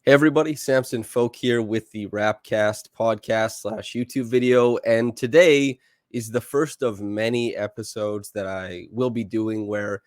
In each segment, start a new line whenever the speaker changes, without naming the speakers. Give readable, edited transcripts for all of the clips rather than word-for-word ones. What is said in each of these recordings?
Hey everybody, Samson Folk here with the Rapcast podcast / YouTube video, and today is the first of many episodes that I will be doing where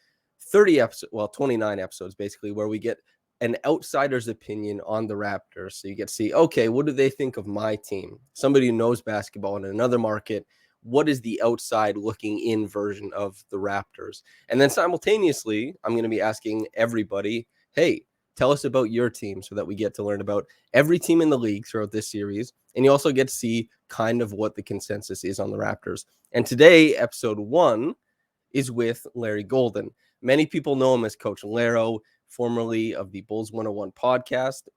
29 episodes basically, where we get an outsider's opinion on the Raptors. So you get to see, okay, what do they think of my team? Somebody who knows basketball in another market. What is the outside looking in version of the Raptors? And then simultaneously, I'm going to be asking everybody, hey, tell us about your team so that we get to learn about every team in the league throughout this series. And you also get to see kind of what the consensus is on the Raptors. And today, episode 1 is with Larry Golden. Many people know him as Coach Larro, formerly of the Bulls 101 podcast.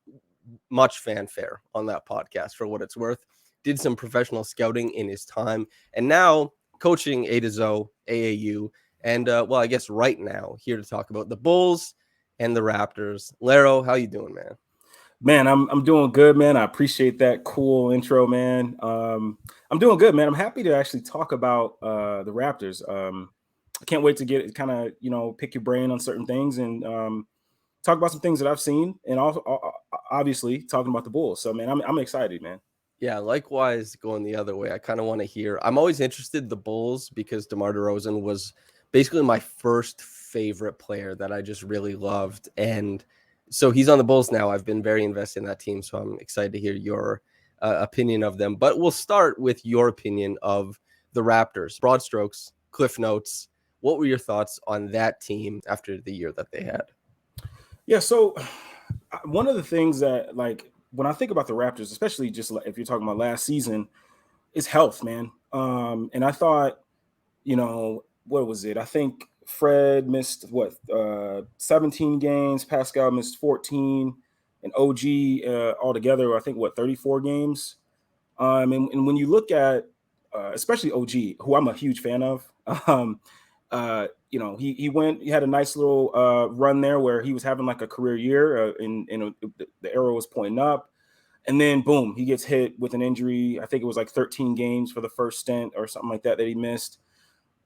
Much fanfare on that podcast for what it's worth. Did some professional scouting in his time. And now coaching A to Z, AAU. And, I guess right now, here to talk about the Bulls and the Raptors. Larro, how you doing, man?
Man, I'm doing good, man. I appreciate that cool intro, man. I'm doing good, man. I'm happy to actually talk about the Raptors. I can't wait to get kind of, pick your brain on certain things and talk about some things that I've seen, and also obviously talking about the Bulls. So, man, I'm excited, man.
Yeah, likewise, going the other way. I kind of want to hear. I'm always interested in the Bulls because DeMar DeRozan was basically my first favorite player that I just really loved, and so he's on the Bulls now. I've been very invested in that team, so I'm excited to hear your opinion of them. But we'll start with your opinion of the Raptors. Broad strokes, cliff notes. What were your thoughts on that team after the year that they had?
Yeah, so one of the things that, like, when I think about the Raptors, especially just like if you're talking about last season, is health, man. And I thought, what was it? I think Fred missed 17 games, Pascal missed 14, and OG altogether, I think 34 games. And when you look at especially OG, who I'm a huge fan of, he had a nice little run there where he was having like a career year, and the arrow was pointing up. And then, boom, he gets hit with an injury. I think it was like 13 games for the first stint or something like that he missed.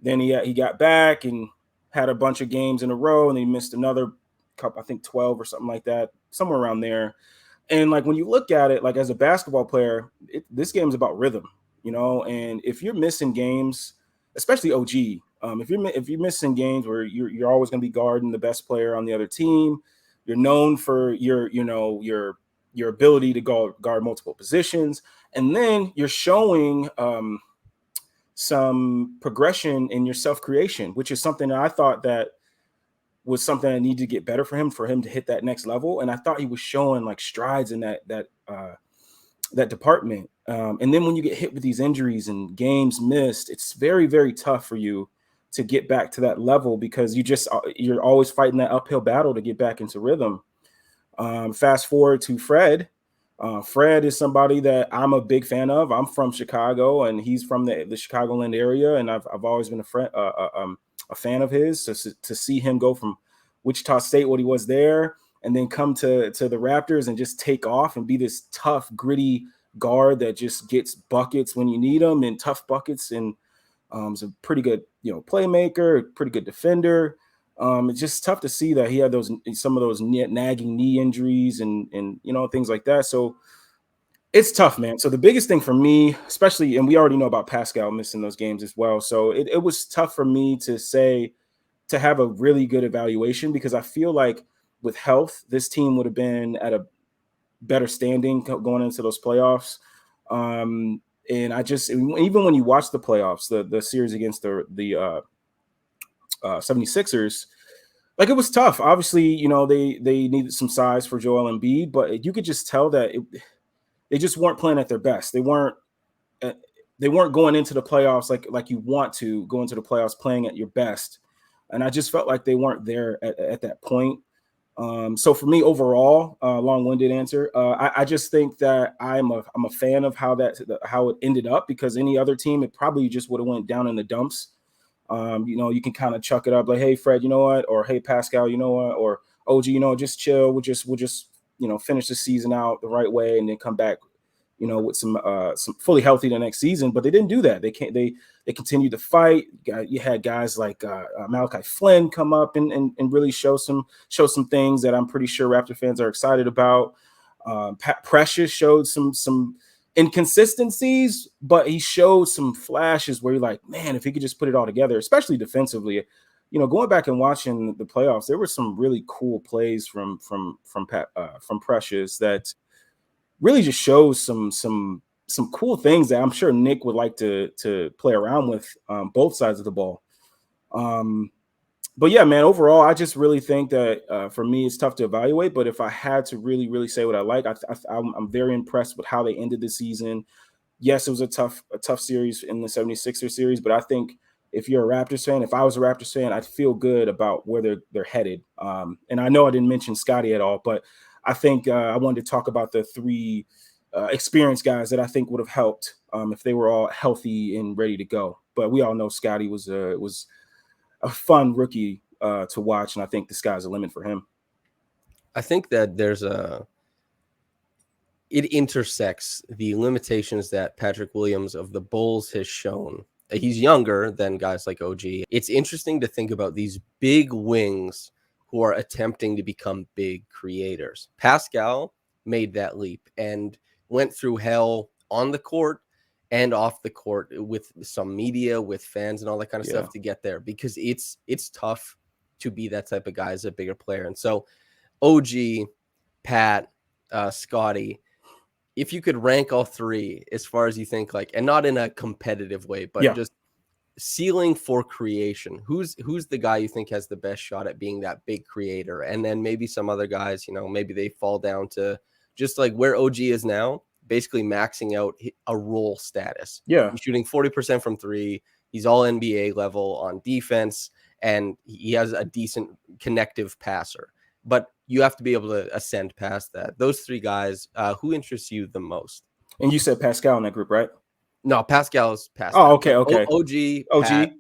Then he got back and had a bunch of games in a row, and he missed another couple, I think 12 or something like that, somewhere around there. And like when you look at it, like as a basketball player, this game is about rhythm, And if you're missing games, especially OG, if you're missing games where you're always going to be guarding the best player on the other team, you're known for your ability to guard multiple positions, and then you're showing some progression in your self-creation, which is something that I thought that was something that needed to get better for him to hit that next level. And I thought he was showing like strides in that department. And then when you get hit with these injuries and games missed, it's very, very tough for you to get back to that level because you're always fighting that uphill battle to get back into rhythm. Fast forward to Fred. Fred is somebody that I'm a big fan of. I'm from Chicago, and he's from the Chicagoland area, and I've always been a fan of his. To see him go from Wichita State, what he was there, and then come to the Raptors and just take off and be this tough, gritty guard that just gets buckets when you need them, and tough buckets, and is a pretty good playmaker, pretty good defender. It's just tough to see that he had some of those nagging knee injuries and things like that. So it's tough, man. So the biggest thing for me, especially, and we already know about Pascal missing those games as well. So it was tough for me to have a really good evaluation because I feel like with health, this team would have been at a better standing going into those playoffs. And even when you watch the playoffs, the series against the 76ers, like it was tough. Obviously, they needed some size for Joel Embiid, but you could just tell that they just weren't playing at their best. They weren't going into the playoffs like you want to go into the playoffs playing at your best. And I just felt like they weren't there at that point. So for me, overall, long-winded answer, I just think that I'm a fan of how it ended up, because any other team, it probably just would have went down in the dumps. You can kind of chuck it up like, hey, Fred, you know what? Or hey, Pascal, you know what? Or OG, just chill. We'll just finish the season out the right way and then come back, with some fully healthy the next season. But they didn't do that. They continued to fight. You had guys like Malachi Flynn come up and really show some things that I'm pretty sure Raptor fans are excited about. Precious showed some inconsistencies, but he showed some flashes where you're like, man, if he could just put it all together, especially defensively. You know, going back and watching the playoffs, there were some really cool plays from Precious that really just shows some cool things that I'm sure Nick would like to play around with, both sides of the ball. But yeah, man, overall, I just really think that for me, it's tough to evaluate. But if I had to really say what I like, I'm very impressed with how they ended the season. Yes, it was a tough series in the 76ers series, but I think if you're a Raptors fan, if I was a Raptors fan, I'd feel good about where they're headed. And I know I didn't mention Scottie at all, but I think I wanted to talk about the three experienced guys that I think would have helped if they were all healthy and ready to go. But we all know Scottie was a fun rookie to watch, and I think the sky's the limit for him.
I think that it intersects the limitations that Patrick Williams of the Bulls has shown. He's younger than guys like OG. It's interesting to think about these big wings who are attempting to become big creators. Pascal made that leap and went through hell on the court and off the court with some media, with fans and all that kind of stuff to get there, because it's tough to be that type of guy as a bigger player. And so OG, Pat, Scottie, if you could rank all three as far as you think, like, and not in a competitive way, but just ceiling for creation, who's the guy you think has the best shot at being that big creator? And then maybe some other guys, you know, maybe they fall down to just like where OG is now, basically maxing out a role status. He's shooting 40% from three. He's all NBA level on defense, and he has a decent connective passer. But you have to be able to ascend past that. Those three guys, who interests you the most?
And you said Pascal in that group, right?
No, Pascal is past.
Oh,
that.
Okay.
OG, Pat,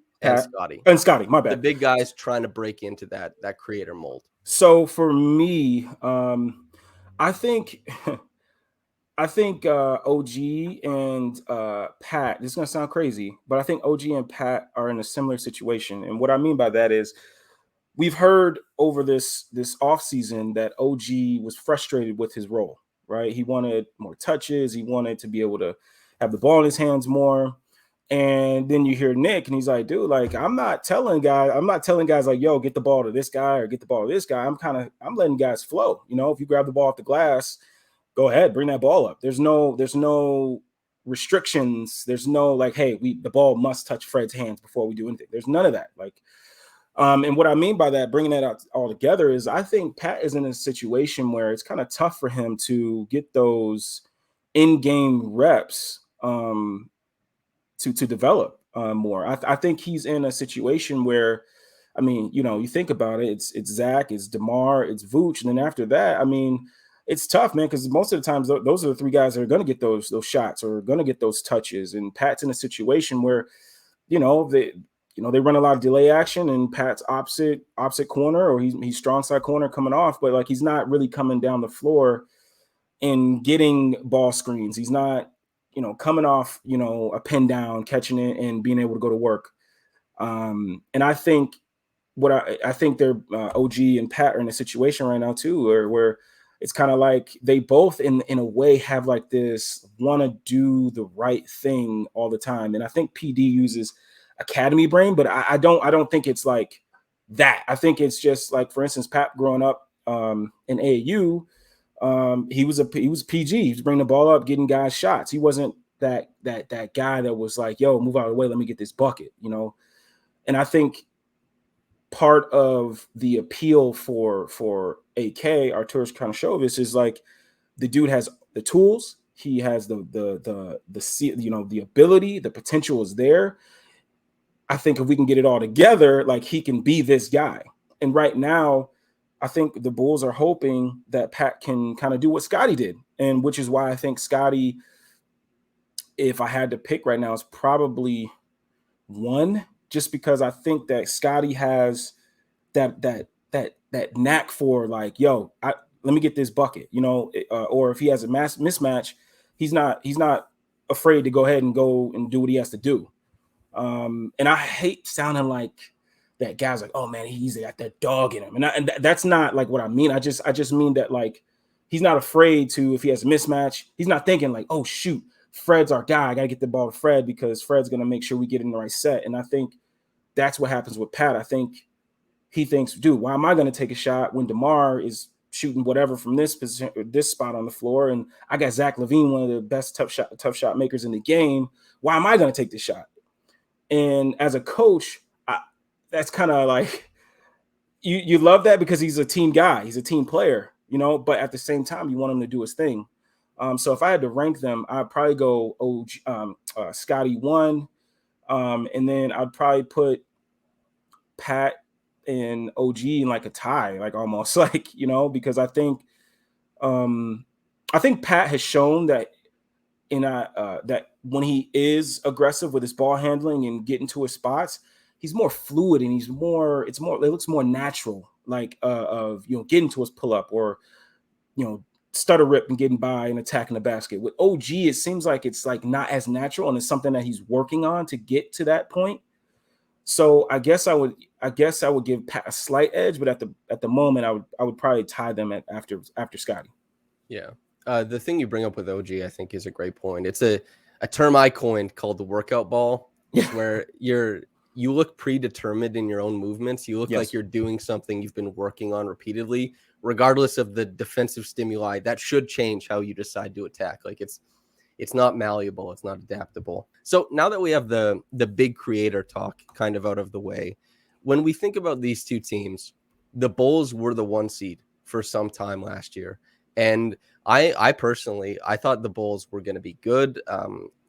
and Scottie. My bad.
The big guys trying to break into that creator mold.
So for me, I think OG and Pat, this is going to sound crazy, but I think OG and Pat are in a similar situation. And what I mean by that is we've heard over this offseason that OG was frustrated with his role, right? He wanted more touches. He wanted to be able to have the ball in his hands more. And then you hear Nick and he's like, dude, like, I'm not telling guys like, yo, get the ball to this guy or get the ball to this guy. I'm letting guys flow. You know, if you grab the ball off the glass, go ahead, bring that ball up. There's no restrictions. There's no like, hey, the ball must touch Fred's hands before we do anything. There's none of that. Like, and what I mean by that, bringing that out all together, is I think Pat is in a situation where it's kind of tough for him to get those in-game reps to develop more. I think he's in a situation where, I mean, you know, you think about it, it's Zach, it's DeMar, it's Vooch, and then after that, I mean, it's tough, man, because most of the times those are the three guys that are going to get those shots or going to get those touches. And Pat's in a situation where, they run a lot of delay action, and Pat's opposite corner, or he's strong side corner coming off, but like he's not really coming down the floor and getting ball screens. He's not, coming off, a pin down, catching it, and being able to go to work. And I think I think they're OG and Pat are in a situation right now too, where it's kind of like they both in a way have like this want to do the right thing all the time. And I think PD uses academy brain, but I don't think it's like that. I think it's just like, for instance, Pat growing up in AAU, he was PG. He was bringing the ball up, getting guys shots. He wasn't that guy that was like, yo, move out of the way, let me get this bucket, And I think part of the appeal for AK, Arturas Karnisovas, is like the dude has the tools, he has the ability, the potential is there. I think if we can get it all together, like he can be this guy. And right now, I think the Bulls are hoping that Pat can kind of do what Scottie did, and which is why I think Scottie, if I had to pick right now, is probably one, just because I think that Scottie has that knack for like, yo, let me get this bucket, or if he has a mismatch, he's not afraid to go ahead and go and do what he has to do. And I hate sounding like that guy's like, oh man, he's got that dog in him, and that's not like what I mean. I just mean that like he's not afraid to, if he has a mismatch, he's not thinking like, oh shoot, Fred's our guy. I got to get the ball to Fred because Fred's going to make sure we get in the right set. And I think that's what happens with Pat. I think he thinks, dude, why am I going to take a shot when DeMar is shooting whatever from this position, this spot on the floor, and I got Zach LaVine, one of the best tough shot makers in the game. Why am I going to take this shot? And as a coach, that's kind of like you love that because he's a team guy, he's a team player, you know. But at the same time, you want him to do his thing. So if I had to rank them, I'd probably go Scottie 1, and then I'd probably put Pat and OG in like a tie, like almost like, you know, because I think Pat has shown that that when he is aggressive with his ball handling and getting to his spots, he's more fluid and it looks more natural, like of, you know, getting to his pull up or, you know, stutter rip and getting by and attacking the basket. With OG, it seems like it's like not as natural, and it's something that he's working on to get to that point. So I guess I would give Pat a slight edge, but at the moment I would probably tie them after Scottie.
Yeah. The thing you bring up with OG, I think, is a great point. It's a term I coined called the workout ball, where you look predetermined in your own movements. You look like you're doing something you've been working on repeatedly, regardless of the defensive stimuli. That should change how you decide to attack. Like it's not malleable. It's not adaptable. So now that we have the big creator talk kind of out of the way, when we think about these two teams, the Bulls were the 1 seed for some time last year. And I personally, I thought the Bulls were going to be good.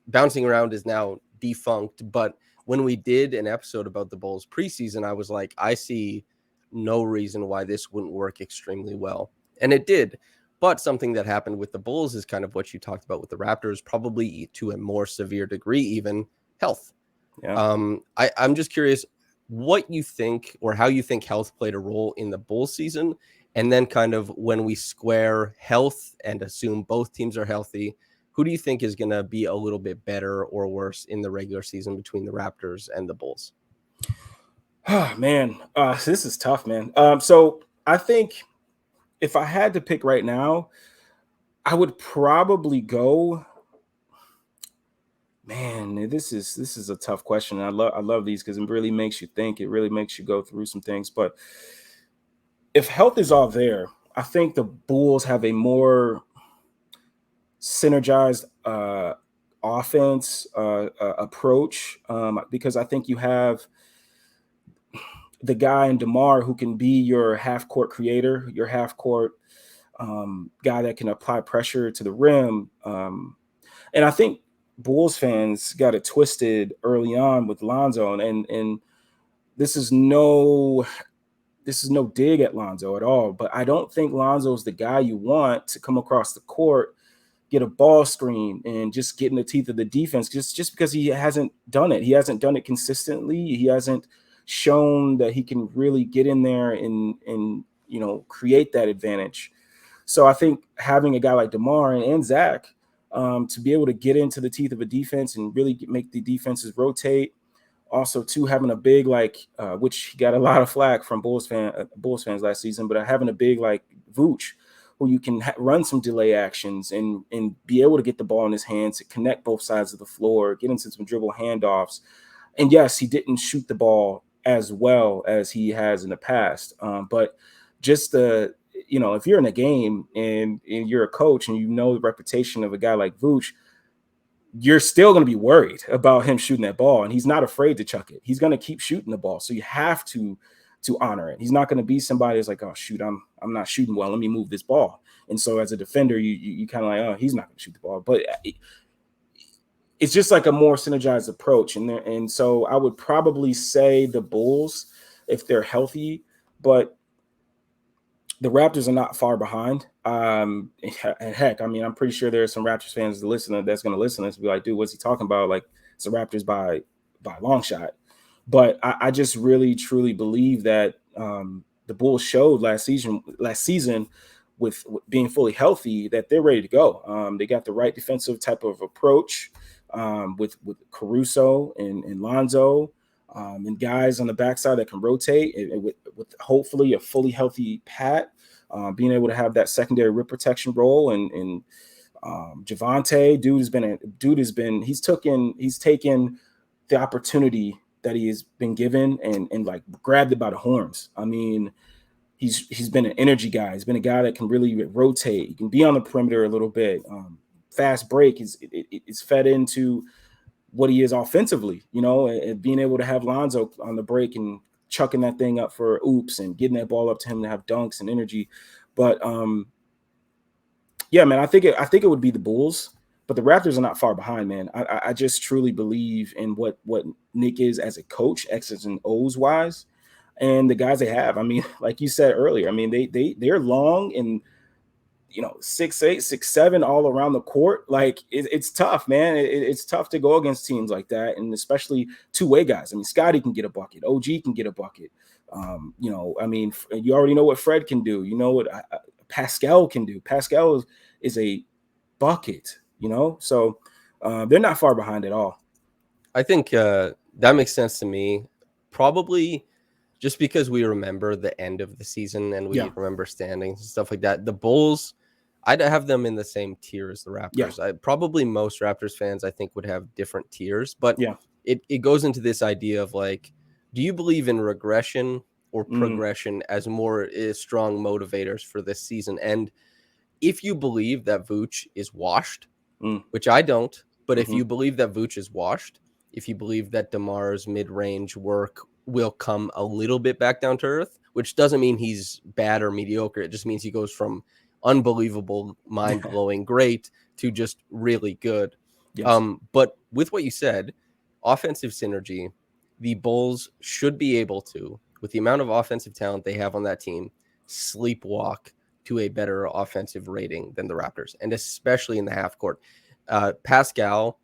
Bouncing around is now defunct. But when we did an episode about the Bulls preseason, I was like, I see no reason why this wouldn't work extremely well. And it did. But something that happened with the Bulls is kind of what you talked about with the Raptors, probably to a more severe degree, even health. Yeah. I'm just curious what you think or how you think health played a role in the Bulls season. And then kind of when we square health and assume both teams are healthy, who do you think is going to be a little bit better or worse in the regular season between the Raptors and the Bulls?
Oh, man, this is tough, man. So I think if I had to pick right now, I would probably go. Man, this is a tough question. I love these because it really makes you think. It really makes you go through some things. But if health is all there, I think the Bulls have a more synergized offense approach because I think you have the guy in DeMar who can be your half court creator, your half court guy that can apply pressure to the rim. And I think Bulls fans got it twisted early on with Lonzo, and this is no dig at Lonzo at all, but I don't think Lonzo's the guy you want to come across the court, get a ball screen, and just get in the teeth of the defense just because he hasn't done it. He hasn't done it consistently. He hasn't shown that he can really get in there and you know, create that advantage. So I think having a guy like DeMar and Zach to be able to get into the teeth of a defense and really make the defenses rotate. Also, too, having a big which he got a lot of flack from Bulls fans last season, but having a big like Vooch, who you can run some delay actions and be able to get the ball in his hands to connect both sides of the floor, get into some dribble handoffs. And yes, he didn't shoot the ball as well as he has in the past, but just you know, if you're in a game and you're a coach and you know the reputation of a guy like Vooch, you're still going to be worried about him shooting that ball, and he's not afraid to chuck it. He's going to keep shooting the ball, so you have to honor it. He's not going to be somebody that's like, oh shoot, I'm not shooting well, let me move this ball. And so as a defender, you kind of like, oh, he's not going to shoot the ball. But it's just like a more synergized approach, and so I would probably say the Bulls if they're healthy, but the Raptors are not far behind. And heck, I mean, I'm pretty sure there's some Raptors fans that's going to listen to this and be like, dude, what's he talking about? Like, it's the Raptors by a long shot. But I just really, truly believe that the Bulls showed last season with being fully healthy that they're ready to go. They got the right defensive type of approach with Caruso and Lonzo. And guys on the backside that can rotate, and with hopefully a fully healthy Pat. being able to have that secondary rim protection role, and Javante, he's taken the opportunity that he has been given and like grabbed it by the horns. I mean, he's been an energy guy. He's been a guy that can really rotate. He can be on the perimeter a little bit. Fast break is fed into what he is offensively, and being able to have Lonzo on the break and chucking that thing up for oops and getting that ball up to him to have dunks and energy. But yeah, man, I think it would be the Bulls, but the Raptors are not far behind, man. I just truly believe in what Nick is as a coach, X's and O's wise, and the guys they have. I mean, like you said earlier, I mean they're long and 6'8", 6'7", all around the court. Like it's tough, man. It's tough to go against teams like that, and especially two-way guys. I mean, Scottie can get a bucket, OG can get a bucket. I mean, you already know what Fred can do. You know what Pascal can do. Pascal is a bucket, so they're not far behind at all.
I think that makes sense to me. Probably just because we remember the end of the season and we remember standings and stuff like that. The Bulls, I'd have them in the same tier as the Raptors. Probably most Raptors fans, I think, would have different tiers, but it goes into this idea of like, do you believe in regression or progression as more strong motivators for this season? And if you believe that Vooch is washed, which I don't, but if you believe that Vooch is washed, if you believe that DeMar's mid-range work will come a little bit back down to earth, which doesn't mean he's bad or mediocre. It just means he goes from unbelievable, mind-blowing, great to just really good.
Yes.
But with what you said, offensive synergy, the Bulls should be able to, with the amount of offensive talent they have on that team, sleepwalk to a better offensive rating than the Raptors, and especially in the half court. Pascal,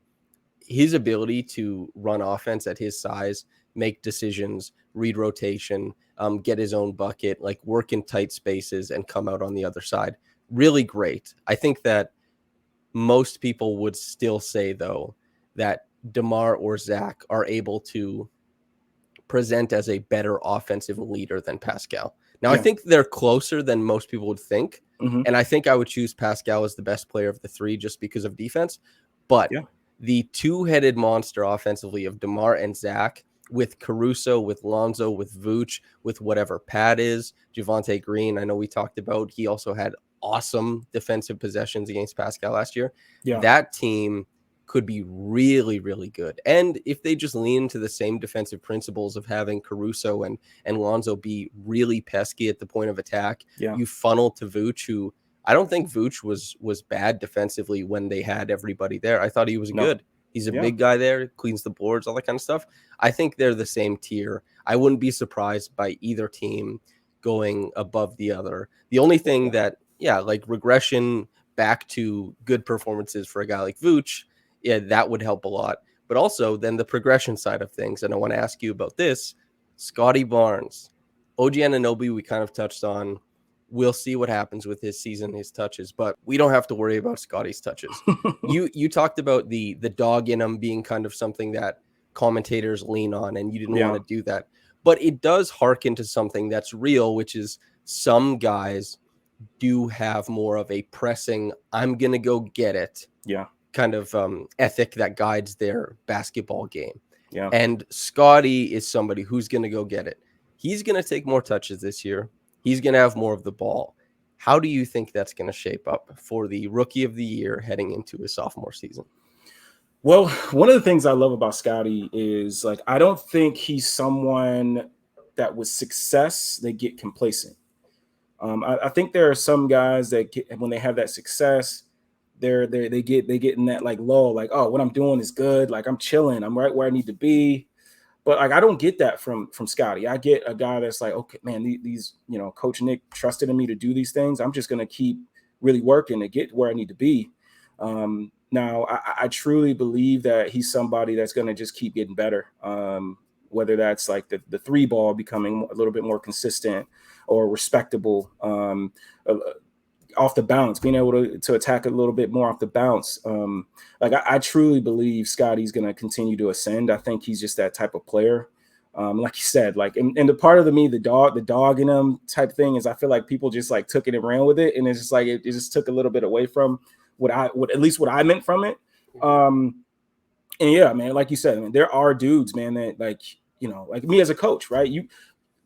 his ability to run offense at his size, make decisions, read rotation, get his own bucket, like work in tight spaces and come out on the other side. Really great. I think that most people would still say, though, that DeMar or Zach are able to present as a better offensive leader than Pascal. Now, I think they're closer than most people would think. And I think I would choose Pascal as the best player of the three just because of defense. But the two-headed monster offensively of DeMar and Zach, with Caruso, with Lonzo, with Vooch, with whatever Pat is, Javante Green, I know we talked about, he also had awesome defensive possessions against Pascal last year. That team could be really, really good. And if they just lean into the same defensive principles of having Caruso and Lonzo be really pesky at the point of attack, you funnel to Vooch, who I don't think Vooch was bad defensively when they had everybody there. I thought he was good. He's a big guy there, cleans the boards, all that kind of stuff. I think they're the same tier. I wouldn't be surprised by either team going above the other. The only thing that, like regression back to good performances for a guy like Vooch, that would help a lot. But also then the progression side of things, and I want to ask you about this, Scottie Barnes, OG Anunoby, we kind of touched on. We'll see what happens with his season, his touches, but we don't have to worry about Scottie's touches. You talked about the dog in him being kind of something that commentators lean on, and you didn't want to do that. But it does harken to something that's real, which is some guys do have more of a pressing, I'm going to go get it kind of ethic that guides their basketball game. And Scottie is somebody who's going to go get it. He's going to take more touches this year. He's going to have more of the ball. How do you think that's going to shape up for the rookie of the year heading into his sophomore season?
Well, one of the things I love about Scottie is, like, I don't think he's someone that with success, they get complacent. I think there are some guys that when they have that success, they get in that like lull, like, oh, what I'm doing is good. Like, I'm chilling. I'm right where I need to be. But like, I don't get that from Scottie. I get a guy that's like, okay, man, these Coach Nick trusted in me to do these things. I'm just going to keep really working to get where I need to be. Now, I truly believe that he's somebody that's going to just keep getting better. Whether that's like the three ball becoming a little bit more consistent or respectable, off the bounce, being able to attack a little bit more off the bounce. Like I truly believe Scottie's going to continue to ascend. I think he's just that type of player. Like you said, like, and the part of the dog in them type thing is I feel like people just like took it and ran with it, and it's just like it just took a little bit away from what at least what I meant from it. And yeah, man, like you said, I mean, there are dudes, man, that like, like me as a coach, right?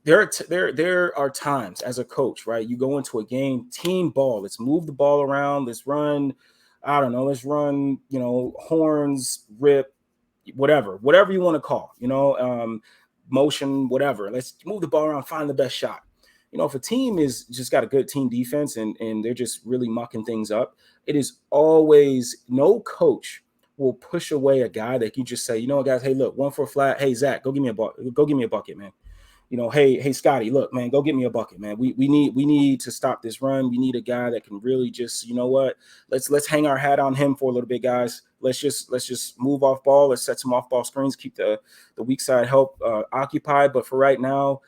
There are times as a coach, right? You go into a game, team ball, let's move the ball around, let's run, I don't know, let's run, horns, rip, whatever you want to call, motion, whatever. Let's move the ball around, find the best shot. If a team is just got a good team defense and they're just really mucking things up, it is always no coach will push away a guy that you just say, guys, hey, look, 1 for a flat. Hey, Zach, go give me a bucket, man. Hey, Scottie, look, man, go get me a bucket, man. We need to stop this run. We need a guy that can really just, let's hang our hat on him for a little bit, guys. Let's just move off ball. Let's set some off ball screens, keep the weak side help occupied. But for right now,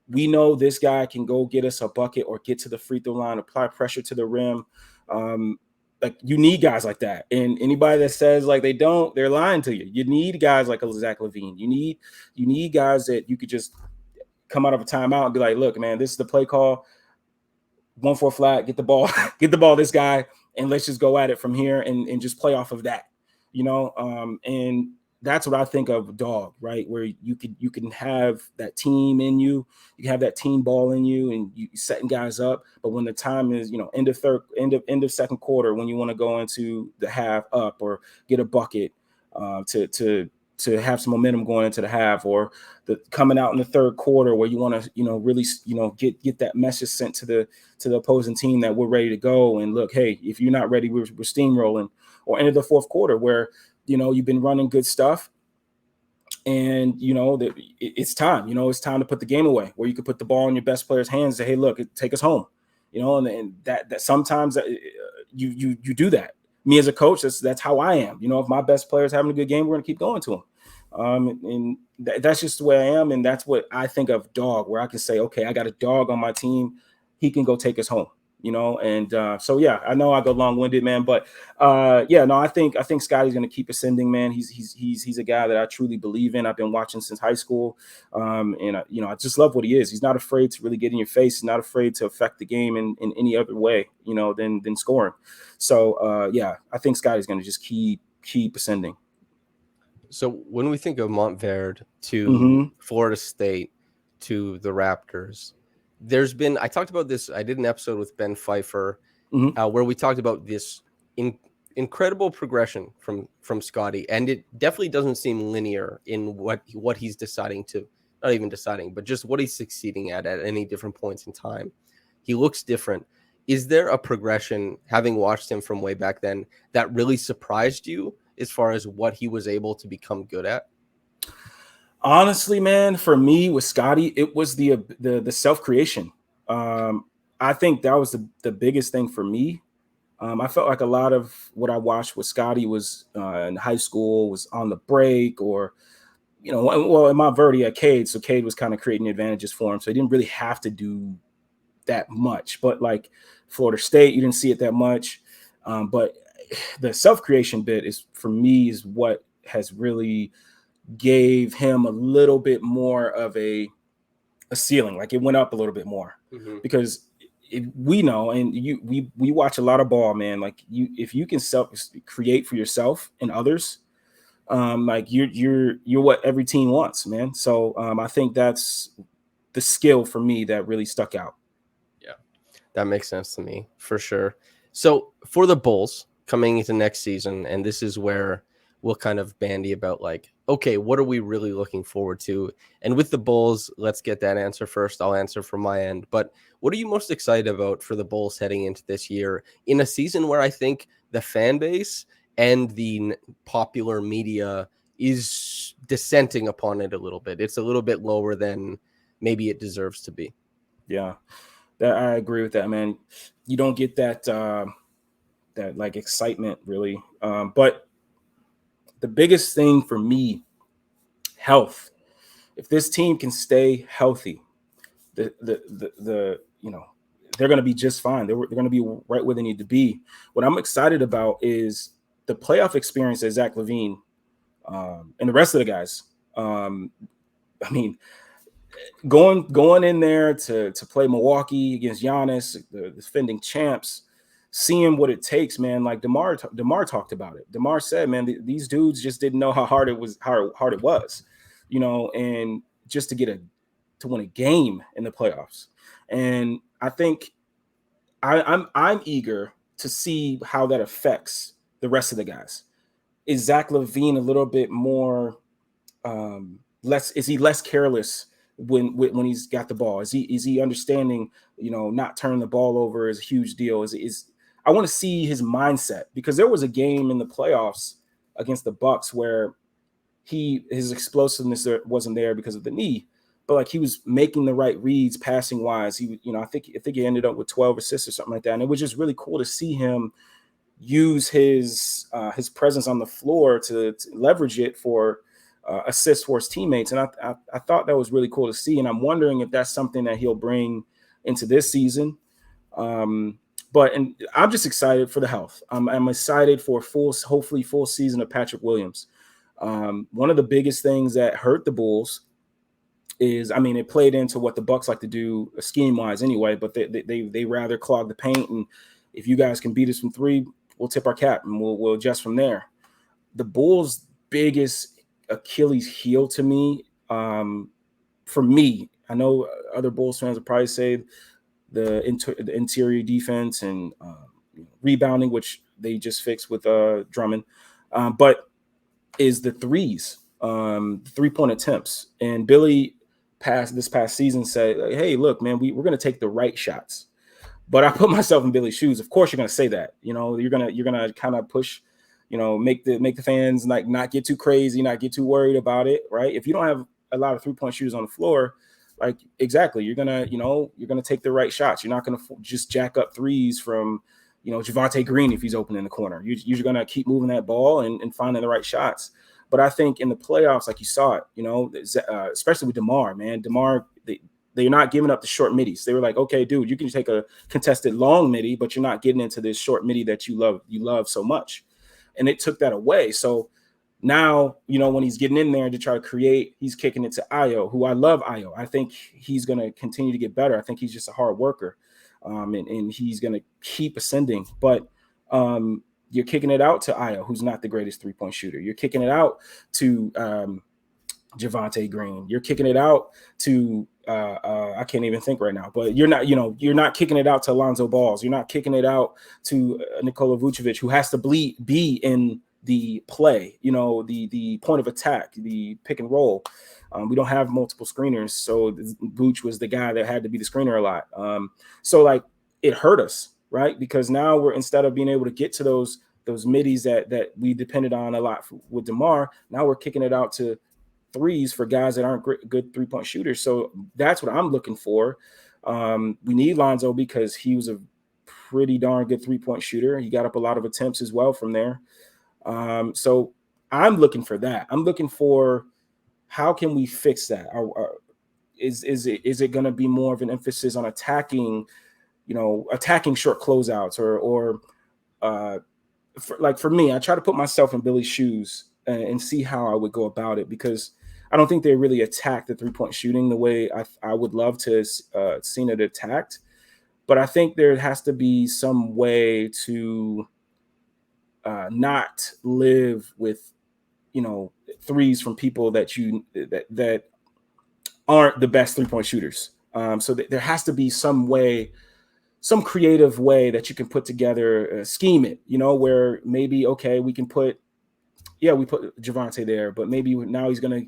we know this guy can go get us a bucket or get to the free throw line, apply pressure to the rim. Like, you need guys like that. And anybody that says like they don't, they're lying to you. You need guys like a Zach LaVine. You need guys that you could just come out of a timeout and be like, look, man, this is the play call. 1 for a flat, get the ball, this guy, and let's just go at it from here and just play off of that, and that's what I think of dog, right? Where you can have that team in you can have that team ball in you, and you setting guys up. But when the time is, end of second quarter, when you want to go into the half up or get a bucket to have some momentum going into the half, or the coming out in the third quarter where you want to, really, get that message sent to the opposing team that we're ready to go. And look, hey, if you're not ready, we're steamrolling. Or into the fourth quarter where, you've been running good stuff, and it's time. It's time to put the game away, where you could put the ball in your best player's hands and say, hey, look, take us home. And that sometimes you do that. Me as a coach, that's how I am. If my best player's having a good game, we're gonna keep going to them. And that's just the way I am, and that's what I think of dog, where I can say, okay, I got a dog on my team. He can go take us home. And so yeah, I know I go long-winded, man, but yeah, no, I think Scottie's going to keep ascending, man. He's a guy that I truly believe in. I've been watching since high school, and I just love what he is. He's not afraid to really get in your face. He's not afraid to affect the game in any other way, than scoring. So yeah, I think Scottie's going to just keep ascending.
So when we think of Montverde to Florida State to the Raptors, I talked about this. I did an episode with Ben Pfeiffer where we talked about this incredible progression from Scottie, and it definitely doesn't seem linear in what he's deciding to, not even deciding, but just what he's succeeding at any different points in time. He looks different. Is there a progression, having watched him from way back then, that really surprised you as far as what he was able to become good at?
Honestly, man, for me with Scottie, it was the self-creation. I think that was the biggest thing for me. I felt like a lot of what I watched with Scottie was in high school, was on the break, or, well, in Montverde at Cade, so Cade was kind of creating advantages for him, so he didn't really have to do that much. But like Florida State, you didn't see it that much. But the self-creation bit is, for me, is what has really gave him a little bit more of a ceiling. Like, it went up a little bit more because we know, and we watch a lot of ball, man. Like, if you can create for yourself and others, like you're what every team wants, man. So I think that's the skill for me that really stuck out.
Yeah, that makes sense to me for sure. So for the Bulls coming into next season, and this is where we'll kind of bandy about, like, okay, what are we really looking forward to? And with the Bulls, let's get that answer first. I'll answer from my end. But what are you most excited about for the Bulls heading into this year, in a season where I think the fan base and the popular media is dissenting upon it a little bit? It's a little bit lower than maybe it deserves to be.
Yeah, I agree with that, man. You don't get that that like excitement really. But the biggest thing for me, health. If this team can stay healthy, the they're going to be just fine. They're going to be right where they need to be. What I'm excited about is the playoff experience that Zach LaVine and the rest of the guys I mean, going in there to play Milwaukee against Giannis, the defending champs, seeing what it takes, man. Like DeMar talked about it. DeMar said, man, these dudes just didn't know how hard it was, how hard it was, you know, and just to win a game in the playoffs. And I think I'm eager to see how that affects the rest of the guys. Is Zach LaVine a little bit more less? Is he less careless when he's got the ball? Is he understanding? You know, not turning the ball over is a huge deal. Is I want to see his mindset, because there was a game in the playoffs against the Bucks where his explosiveness wasn't there because of the knee, but like he was making the right reads passing wise. He, you know, I think he ended up with 12 assists or something like that, and it was just really cool to see him use his presence on the floor to leverage it for assists for his teammates. And I thought that was really cool to see, and I'm wondering if that's something that he'll bring into this season. But I'm just excited for the health. I'm excited for hopefully full season of Patrick Williams. One of the biggest things that hurt the Bulls is, I mean, it played into what the Bucks like to do scheme wise anyway, but they rather clog the paint. And if you guys can beat us from three, we'll tip our cap and we'll adjust from there. The Bulls' biggest Achilles heel to me, for me, I know other Bulls fans would probably say the interior defense and rebounding, which they just fixed with Drummond, but is the threes, 3-point attempts. And Billy this past season said, hey, look, man, we're going to take the right shots. But I put myself in Billy's shoes. Of course, you're going to say that. You know, you're gonna kind of push, you know, make the fans like not get too crazy, not get too worried about it, right? If you don't have a lot of 3-point shooters on the floor, like exactly, you're gonna take the right shots. You're not gonna just jack up threes from, you know, Javonte Green if he's open in the corner. You're gonna keep moving that ball and finding the right shots. But I think in the playoffs, like you saw it, you know, especially with DeMar, man, they're not giving up the short middies. They were like, okay, dude, you can take a contested long midi, but you're not getting into this short midi that you love so much. And it took that away. So now, you know, when he's getting in there to try to create, he's kicking it to Ayo, who I love Ayo. I think he's going to continue to get better. I think he's just a hard worker, and he's going to keep ascending. But you're kicking it out to Ayo, who's not the greatest 3-point shooter. You're kicking it out to Javonte Green. You're kicking it out to I can't even think right now, but you're not kicking it out to Alonzo Balls. You're not kicking it out to Nikola Vucevic, who has to be in the play, you know, the point of attack, the pick and roll. We don't have multiple screeners, so Vooch was the guy that had to be the screener a lot. So like it hurt us, right? Because now we're, instead of being able to get to those middies that we depended on a lot with DeMar, now we're kicking it out to threes for guys that aren't good 3-point shooters. So that's what I'm looking for. We need Lonzo because he was a pretty darn good 3-point shooter. He got up a lot of attempts as well from there. So I'm looking for that. I'm looking for, how can we fix that? Is it going to be more of an emphasis on attacking short closeouts, or for me, I try to put myself in Billy's shoes and see how I would go about it, because I don't think they really attack the 3-point shooting the way I would love to have seen it attacked. But I think there has to be some way to not live with, you know, threes from people that aren't the best 3-point shooters. So there has to be some way, some creative way that you can put together, scheme it, you know, where maybe, okay, we put Javonte there, but maybe now he's going to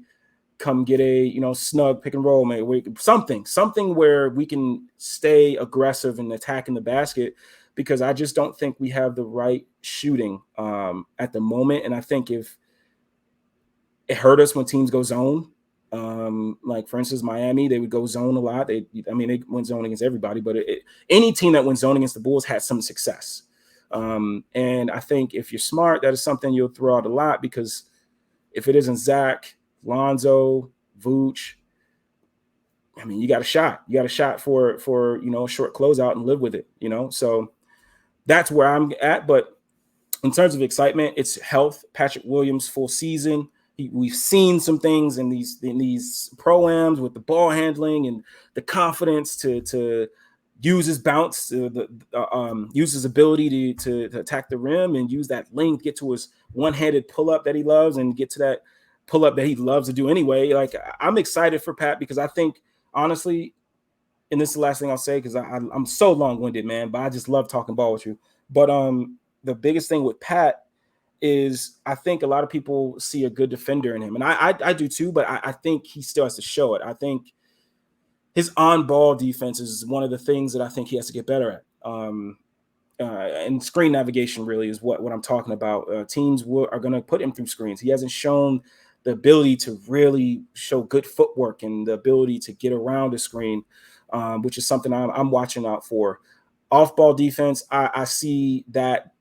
come get a, you know, snug pick and roll, maybe something where we can stay aggressive and attacking the basket, because I just don't think we have the right shooting at the moment. And I think if it hurt us when teams go zone, like for instance, Miami, they would go zone a lot. They went zone against everybody, but any team that went zone against the Bulls had some success. And I think if you're smart, that is something you'll throw out a lot, because if it isn't Zach, Lonzo, Vooch, I mean, you got a shot. You got a shot for you know, a short closeout and live with it, you know? So that's where I'm at. But in terms of excitement, it's health, Patrick Williams full season, we've seen some things in these pro-ams with the ball handling and the confidence to use his bounce, use his ability to attack the rim and use that length, get to his one-handed pull-up that he loves and get to that pull-up that he loves to do anyway. Like, I'm excited for Pat because I think, honestly, and this is the last thing I'll say because I'm so long-winded, man, but I just love talking ball with you. But the biggest thing with Pat is I think a lot of people see a good defender in him. And I do too, but I think he still has to show it. I think his on-ball defense is one of the things that I think he has to get better at. And screen navigation really is what I'm talking about. Teams are going to put him through screens. He hasn't shown the ability to really show good footwork and the ability to get around the screen, which is something I'm watching out for. Off-ball defense, I see that.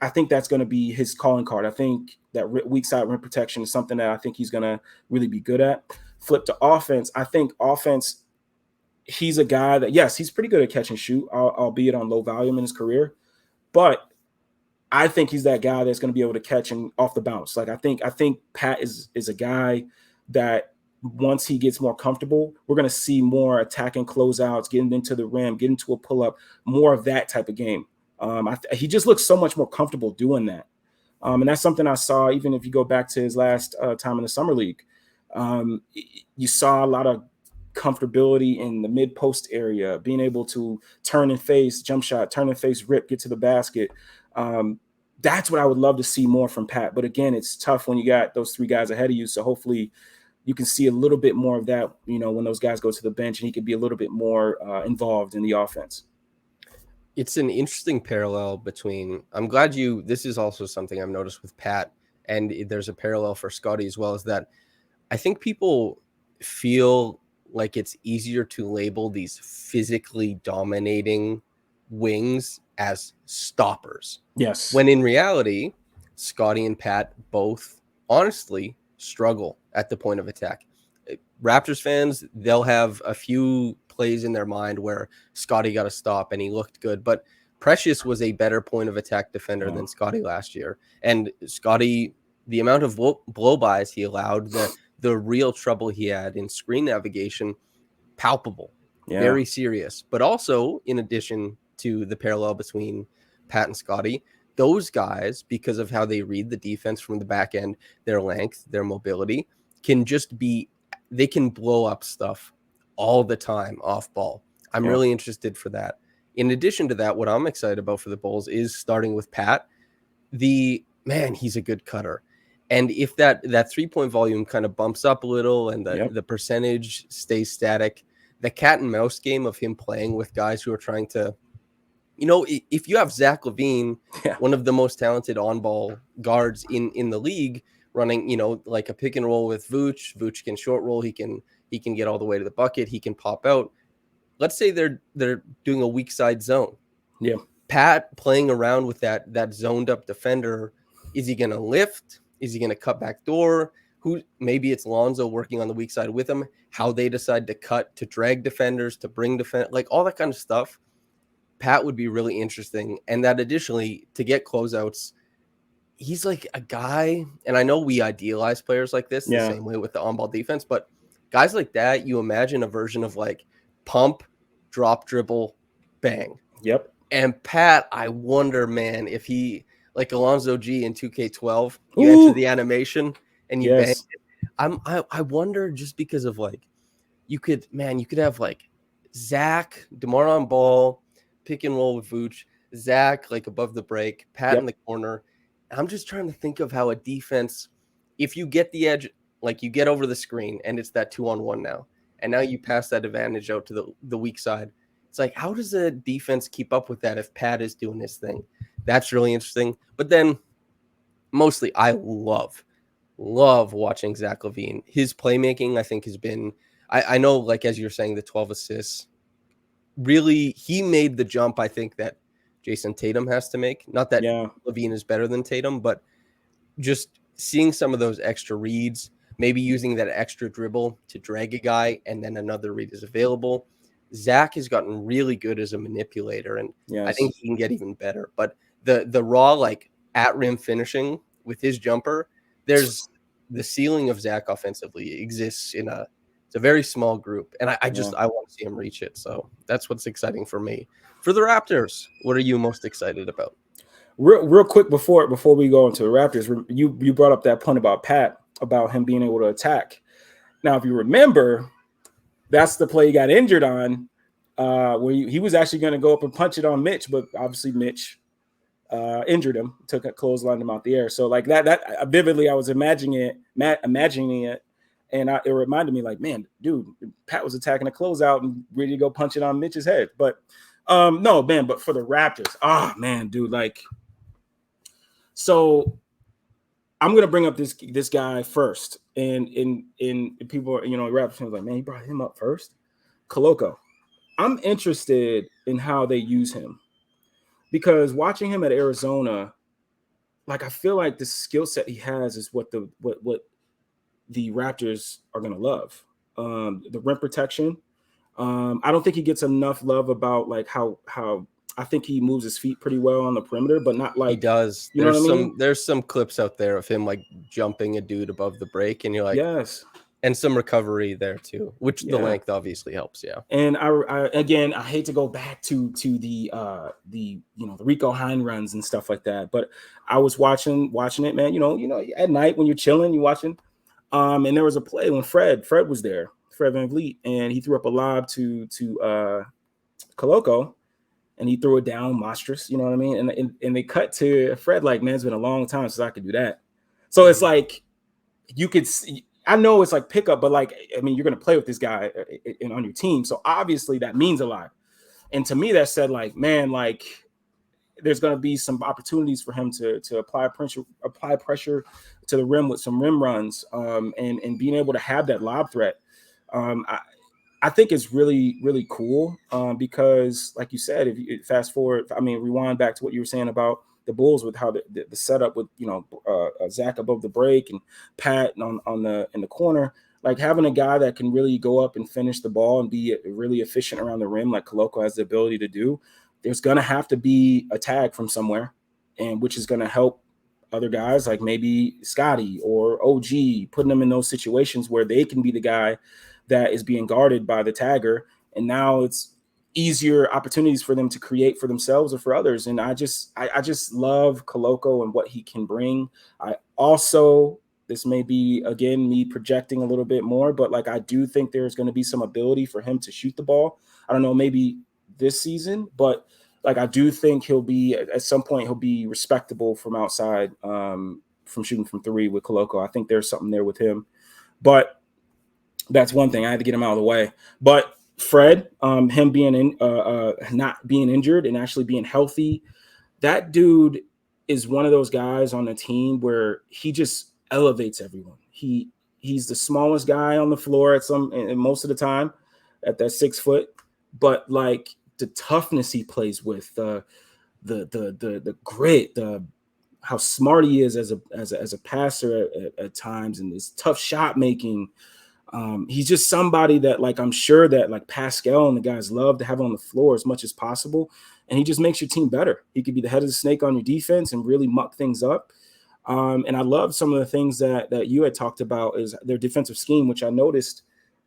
I think that's going to be his calling card. I think that weak side rim protection is something that I think he's going to really be good at. Flip to offense. I think offense, he's a guy that, yes, he's pretty good at catch and shoot, albeit on low volume in his career. But I think he's that guy that's going to be able to catch and off the bounce. Like, I think Pat is a guy that once he gets more comfortable, we're going to see more attacking closeouts, getting into the rim, getting to a pull-up, more of that type of game. He just looks so much more comfortable doing that. And that's something I saw, even if you go back to his last time in the summer league. You saw a lot of comfortability in the mid-post area, being able to turn and face, jump shot, turn and face, rip, get to the basket. That's what I would love to see more from Pat. But again, it's tough when you got those three guys ahead of you. So hopefully you can see a little bit more of that, when those guys go to the bench and he could be a little bit more involved in the offense.
It's an interesting parallel between, this is also something I've noticed with Pat, and there's a parallel for Scottie as well, is that I think people feel like it's easier to label these physically dominating wings as stoppers.
Yes.
When in reality, Scottie and Pat both honestly struggle at the point of attack. Raptors fans, they'll have a few plays in their mind where Scottie got a stop and he looked good, but Precious was a better point of attack defender than Scottie last year. And Scottie, the amount of blow-bys he allowed, the real trouble he had in screen navigation, palpable, very serious. But also, in addition to the parallel between Pat and Scottie, those guys, because of how they read the defense from the back end, their length, their mobility, they can blow up stuff all the time off ball. I'm really interested for that. In addition to that, what I'm excited about for the Bulls is, starting with Pat, he's a good cutter. And if that 3-point volume kind of bumps up a little and the percentage stays static, the cat and mouse game of him playing with guys who are trying to, if you have Zach LaVine, one of the most talented on-ball guards in the league, running, like a pick and roll with Vooch. Vooch can short roll. He can get all the way to the bucket. He can pop out. Let's say they're doing a weak side zone.
Yeah.
Pat playing around with that zoned up defender. Is he going to lift? Is he going to cut back door? Maybe it's Lonzo working on the weak side with him. How they decide to cut, to drag defenders, to bring like all that kind of stuff. Pat would be really interesting. And that additionally, to get closeouts, he's like a guy, and I know we idealize players like this the same way with the on-ball defense, but guys like that, you imagine a version of like pump, drop, dribble, bang.
Yep.
And Pat, I wonder, man, if he, like Alonzo G in 2K12, you enter the animation and you bang it. I wonder, just because of like, you could have like Zach, DeMar on ball, pick and roll with Vooch, Zach like above the break, Pat in the corner. I'm just trying to think of how a defense, if you get the edge, like you get over the screen and it's that 2-on-1 now, and now you pass that advantage out to the weak side. It's like, how does a defense keep up with that if Pat is doing his thing? That's really interesting. But then mostly I love watching Zach LaVine. His playmaking, I think, has been, I know, like as you're saying, the 12 assists, really, he made the jump, I think, that Jason Tatum has to make. Not that LaVine is better than Tatum, but just seeing some of those extra reads, maybe using that extra dribble to drag a guy and then another read is available. Zach has gotten really good as a manipulator, and I think he can get even better. But the raw, like, at rim finishing with his jumper, there's the ceiling of Zach offensively exists in it's a very small group, and I want to see him reach it. So that's what's exciting for me. For the Raptors, what are you most excited about?
Real quick before we go into the Raptors, you brought up that point about Pat, about him being able to attack. Now, if you remember, that's the play he got injured on, where he was actually going to go up and punch it on Mitch, but obviously Mitch injured him, took a clothesline him out the air. So like that vividly, I was imagining it, and it reminded me, like, man, dude, Pat was attacking a closeout and ready to go punch it on Mitch's head. But no, man, but for the Raptors, man, dude, like, so I'm gonna bring up this guy first, and people are, Raptors fans like, man, he brought him up first. Koloko. I'm interested in how they use him, because watching him at Arizona, like, I feel like the skill set he has is what the Raptors are gonna love. The rim protection. I don't think he gets enough love about like how I think he moves his feet pretty well on the perimeter, but not like
he does.
You know what I mean?
There's some clips out there of him like jumping a dude above the break, and you're like,
yes.
And some recovery there too, which the length obviously helps. Yeah.
And I hate to go back to the Rico Hine runs and stuff like that, but I was watching it, man. At night when you're chilling, you're watching. And there was a play when Fred was there, Fred VanVleet, and he threw up a lob to Koloko, and he threw it down monstrous. You know what I mean? And they cut to Fred like, man, it's been a long time since I could do that. So it's like you could see. I know it's like pickup, but like, I mean, you're going to play with this guy on your team. So obviously that means a lot. And to me, that said, like, man, like, there's going to be some opportunities for him to apply pressure to the rim with some rim runs, and being able to have that lob threat. I think it's really, really cool, because like you said, if you fast forward, rewind back to what you were saying about the Bulls with how the setup with, Zach above the break and Pat in the corner, like having a guy that can really go up and finish the ball and be really efficient around the rim, like Koloko has the ability to do. There's going to have to be a tag from somewhere, and which is going to help other guys like maybe Scottie or OG, putting them in those situations where they can be the guy that is being guarded by the tagger. And now it's easier opportunities for them to create for themselves or for others. And I just love Koloko and what he can bring. I also, this may be, again, me projecting a little bit more, but like, I do think there's going to be some ability for him to shoot the ball. I don't know, maybe this season, but like, I do think he'll be, at some point, he'll be respectable from outside, from shooting from three with Koloko. I think there's something there with him, but that's one thing. I had to get him out of the way. But Fred, him being not being injured and actually being healthy, that dude is one of those guys on the team where he just elevates everyone. He's the smallest guy on the floor and most of the time at that 6 foot, but like the toughness he plays with, the grit, how smart he is as a passer at times, and his tough shot making. He's just somebody that, like, I'm sure that like Pascal and the guys love to have on the floor as much as possible. And he just makes your team better. He could be the head of the snake on your defense and really muck things up. And I love some of the things that you had talked about is their defensive scheme, which I noticed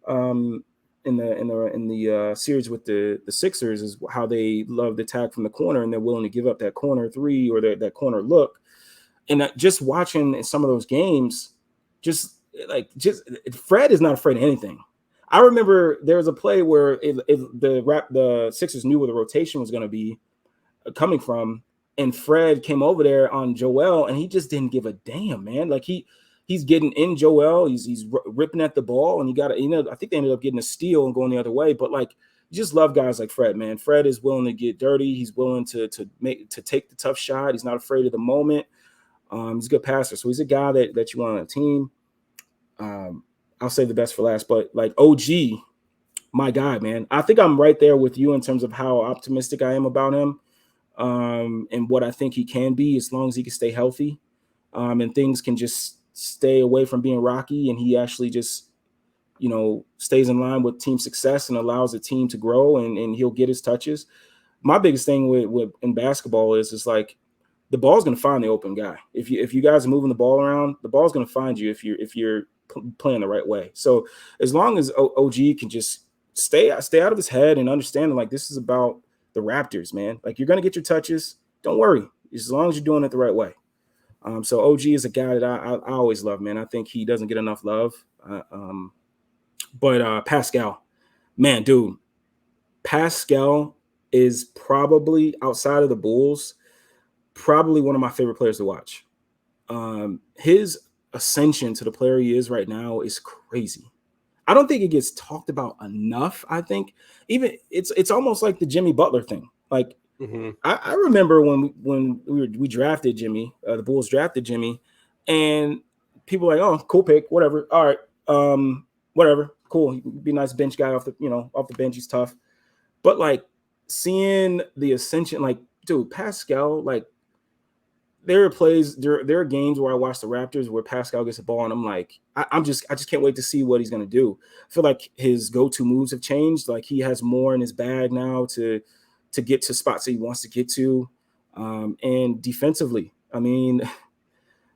in the series with the Sixers, is how they love the attack from the corner, and they're willing to give up that corner three or that corner look. And just watching some of those games, just Fred is not afraid of anything. I remember there was a play where the Sixers knew where the rotation was going to be coming from, and Fred came over there on Joel, and he just didn't give a damn, man. Like he's getting in Joel, he's ripping at the ball, and I think they ended up getting a steal and going the other way. But like, you just love guys like Fred, man. Fred is willing to get dirty. He's willing to take the tough shot. He's not afraid of the moment. He's a good passer, so he's a guy that you want on a team. I'll save the best for last, but like OG, my guy, man. I think I'm right there with you in terms of how optimistic I am about him, and what I think he can be as long as he can stay healthy, and things can just stay away from being rocky, and he actually just, stays in line with team success and allows the team to grow, and he'll get his touches. My biggest thing with in basketball is like, the ball's going to find the open guy. If you guys are moving the ball around, the ball's going to find you if you're playing the right way. So as long as OG can just stay out of his head and understand like this is about the Raptors, man. Like you're going to get your touches. Don't worry, as long as you're doing it the right way. So OG is a guy that I always love, man. I think he doesn't get enough love. But Pascal, man, dude, Pascal is probably outside of the Bulls, probably one of my favorite players to watch. His ascension to the player he is right now is crazy. I don't think it gets talked about enough. I think even it's almost like the Jimmy Butler thing. Like I remember when we drafted Jimmy, the Bulls drafted Jimmy, and people were like, oh, cool pick, whatever. All right, whatever, cool. He'd be a nice bench guy off the bench. He's tough, but like seeing the ascension, like dude, Pascal, like there are games where I watch the Raptors where Pascal gets the ball and I'm like, I just can't wait to see what he's gonna do. I feel like his go-to moves have changed. Like he has more in his bag now to get to spots that he wants to get to. And defensively, I mean,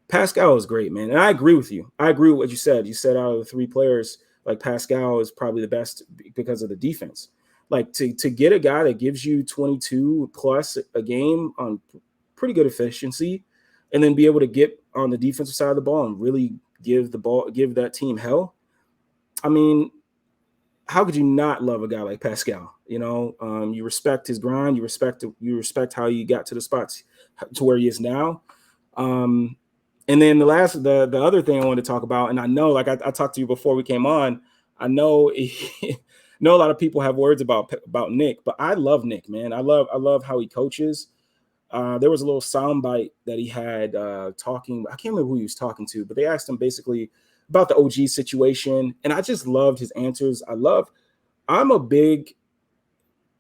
Pascal is great, man. And I agree with you. I agree with what you said. You said out of the three players, like Pascal is probably the best because of the defense. Like to get a guy that gives you 22 plus a game on pretty good efficiency, and then be able to get on the defensive side of the ball and really give that team hell. I mean, how could you not love a guy like Pascal? You respect his grind, you respect how he got to the spots to where he is now. And then the other thing I wanted to talk about, and I know, like I talked to you before we came on, I know know a lot of people have words about Nick, but I love Nick, man. I love how he coaches. There was a little soundbite that he had talking. I can't remember who he was talking to, but they asked him basically about the OG situation, and I just loved his answers. I'm a big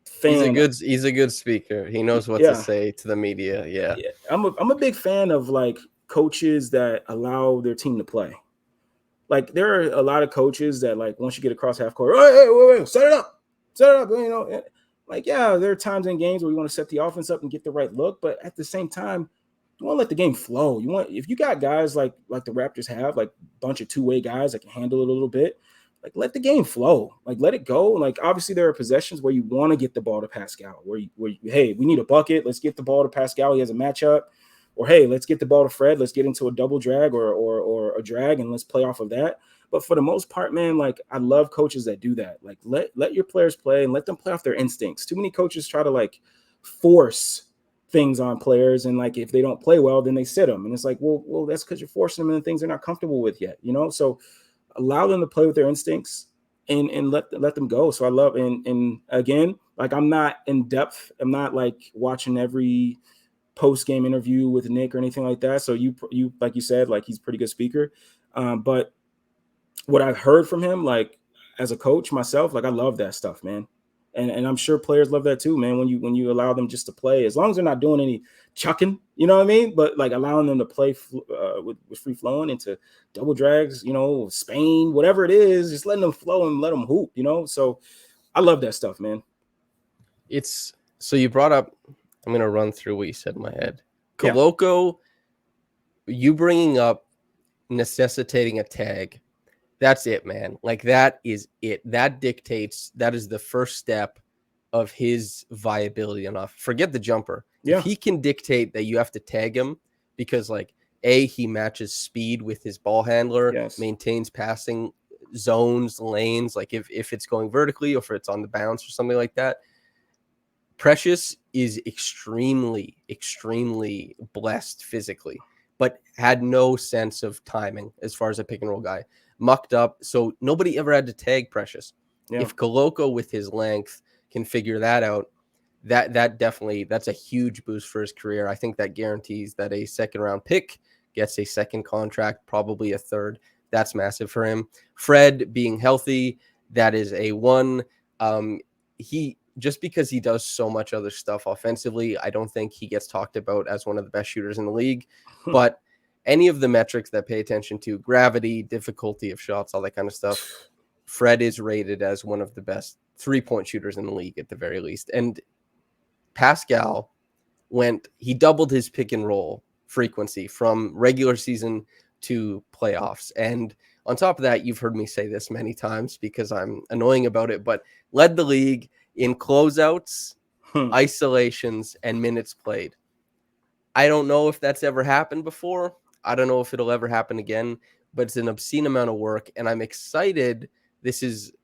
fan.
He's a good speaker. He knows what to say to the media. Yeah.
I'm a big fan of like coaches that allow their team to play. Like there are a lot of coaches that like once you get across half court, hey, wait, set it up. Like, yeah, there are times in games where you want to set the offense up and get the right look, but at the same time, you want to let the game flow. If you got guys like the Raptors have, like a bunch of two-way guys that can handle it a little bit, like let the game flow. Like let it go. Like obviously there are possessions where you want to get the ball to Pascal, where hey, we need a bucket. Let's get the ball to Pascal. He has a matchup. Or hey, let's get the ball to Fred. Let's get into a double drag or a drag and let's play off of that. But for the most part, man, like I love coaches that do that. Like let your players play and let them play off their instincts. Too many coaches try to like force things on players, and like if they don't play well, then they sit them. And it's like, well, that's because you're forcing them into things they're not comfortable with yet, So allow them to play with their instincts and let them go. So I love and again, like I'm not in depth. I'm not like watching every post-game interview with Nick or anything like that. So you like you said, like he's a pretty good speaker. But what I've heard from him, like as a coach myself, like I love that stuff, man. And I'm sure players love that too, man. When you allow them just to play, as long as they're not doing any chucking, you know what I mean? But like allowing them to play with free flowing into double drags, Spain, whatever it is, just letting them flow and let them hoop, So I love that stuff, man.
So you brought up, I'm going to run through what you said in my head. Koloko, you bringing up necessitating a tag, that's it, man. Like that is it. That dictates, that is the first step of his viability enough. Forget the jumper.
Yeah.
If he can dictate that you have to tag him because like he matches speed with his ball handler, maintains passing zones, lanes, like if it's going vertically or if it's on the bounce or something like that. Precious is extremely, extremely blessed physically, but had no sense of timing as far as a pick and roll guy. Mucked up, so nobody ever had to tag Precious. Yeah. If Koloko with his length can figure that out, that definitely, that's a huge boost for his career. I think that guarantees that a second round pick gets a second contract, probably a third. That's massive for him. Fred being healthy, that is a one. Just because he does so much other stuff offensively, I don't think he gets talked about as one of the best shooters in the league. But any of the metrics that pay attention to gravity, difficulty of shots, all that kind of stuff, Fred is rated as one of the best 3-point shooters in the league at the very least. And Pascal, he doubled his pick and roll frequency from regular season to playoffs. And on top of that, you've heard me say this many times because I'm annoying about it, but led the league in closeouts, isolations, and minutes played. I don't know if that's ever happened before. I don't know if it'll ever happen again, but it's an obscene amount of work, and I'm excited.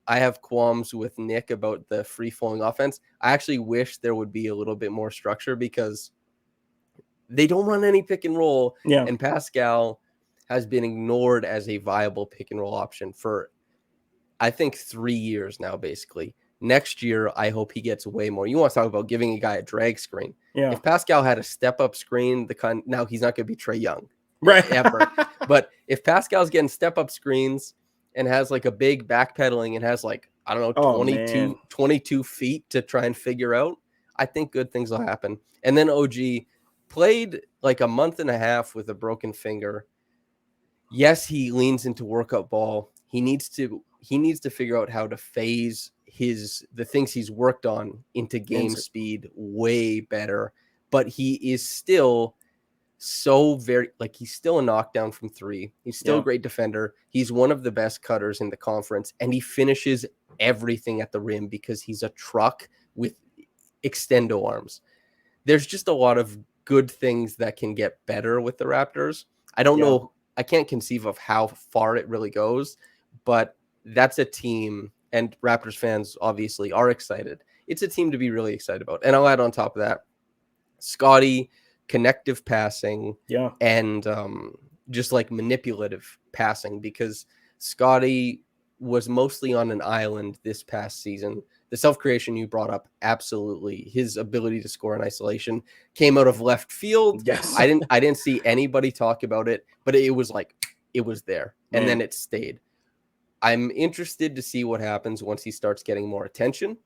I have qualms with Nick about the free-flowing offense. I actually wish there would be a little bit more structure because they don't run any pick and roll, and Pascal has been ignored as a viable pick and roll option for, I think, 3 years now, basically. Next year, I hope he gets way more. You want to talk about giving a guy a drag screen.
Yeah.
If Pascal had a step-up screen, now he's not going to be Trae Young.
Right.
Ever. But if Pascal's getting step-up screens and has like a big backpedaling and has like, I don't know, 22 feet to try and figure out, I think good things will happen. And then OG played like a month and a half with a broken finger. Yes, he leans into workout ball. He needs to figure out how to phase the things he's worked on into game speed way better. But he is still so very, like, he's still a knockdown from three. He's still a great defender. He's one of the best cutters in the conference, and he finishes everything at the rim because he's a truck with extendo arms. There's just a lot of good things that can get better with the Raptors. I don't know. I can't conceive of how far it really goes, but that's a team, and Raptors fans obviously are excited. It's a team to be really excited about. And I'll add on top of that, Scottie, connective passing, and just like manipulative passing, because Scottie was mostly on an island this past season. The self-creation you brought up, absolutely. His ability to score in isolation came out of left field.
Yes.
I didn't see anybody talk about it, but it was there.
Man.
And then it stayed. I'm interested to see what happens once he starts getting more attention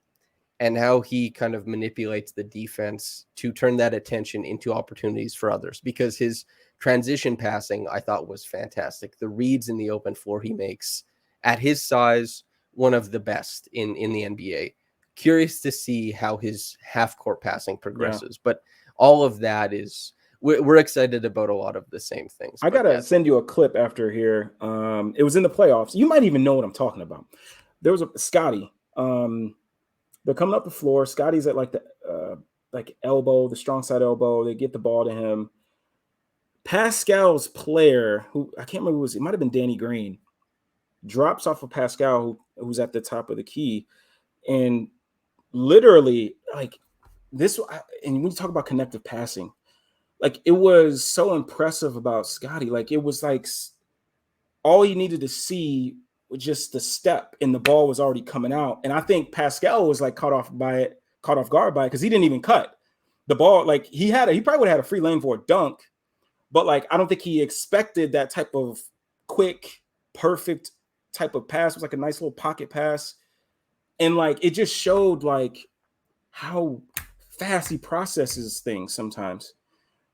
and how he kind of manipulates the defense to turn that attention into opportunities for others, because his transition passing, I thought, was fantastic. The reads in the open floor he makes at his size, one of the best in the NBA. Curious to see how his half-court passing progresses. But all of that is, we're excited about a lot of the same things.
I got to send you a clip after here. It was in the playoffs. You might even know what I'm talking about. There was a Scottie. They're coming up the floor. Scottie's at like the elbow, the strong side elbow. They get the ball to him. Pascal's player, who I can't remember who it was, it might have been Danny Green, drops off of Pascal, who's at the top of the key, and literally like this. And when you talk about connective passing, like it was so impressive about Scottie. Like it was like all you needed to see was just the step, and the ball was already coming out. And I think Pascal was like caught off guard by it because he didn't even cut the ball. Like he probably would have had a free lane for a dunk, but like I don't think he expected that type of quick, perfect type of pass. It was like a nice little pocket pass, and like it just showed like how fast he processes things sometimes.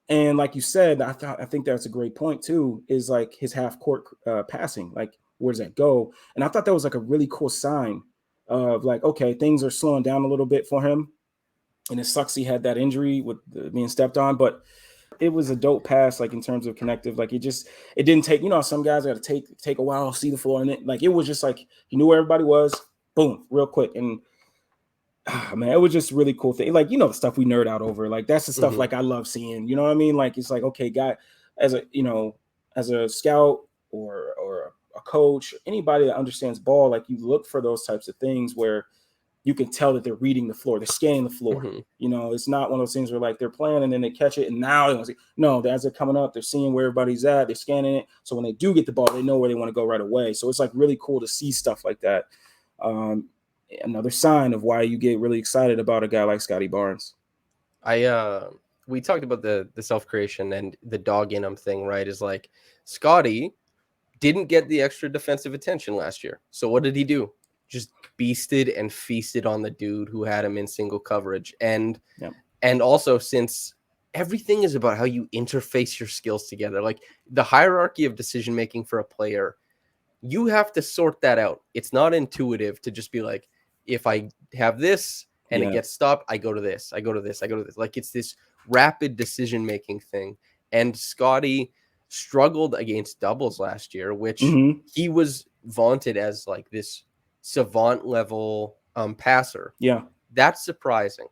And like you said, I think that's a great point too, is like his half court passing. Like, where does that go? And I thought that was like a really cool sign of like, okay, things are slowing down a little bit for him. And it sucks he had that injury with being stepped on, but it was a dope pass, like in terms of connective. Like it didn't take, some guys got to take a while to see the floor. And it was just like, he knew where everybody was, boom, real quick. And man, it was just really cool thing. Like, the stuff we nerd out over, like that's the stuff like I love seeing, you know what I mean? Like, it's like, okay, guy, as a scout or a coach, anybody that understands ball, like you look for those types of things where you can tell that they're reading the floor, they're scanning the floor. It's not one of those things where like they're playing and then they catch it and now they want to see. No, as they're coming up, they're seeing where everybody's at, they're scanning it. So when they do get the ball, they know where they want to go right away. So it's like really cool to see stuff like that. Another sign of why you get really excited about a guy like Scottie Barnes.
We talked about the self-creation and the dog in him thing, right? Is like Scottie didn't get the extra defensive attention last year. So what did he do? Just beasted and feasted on the dude who had him in single coverage. And also, since everything is about how you interface your skills together, like the hierarchy of decision making for a player, you have to sort that out. It's not intuitive to just be like, if I have this and it gets stopped, I go to this, I go to this, I go to this. Like it's this rapid decision-making thing. And Scottie struggled against doubles last year, which he was vaunted as like this savant level passer.
Yeah.
That's surprising.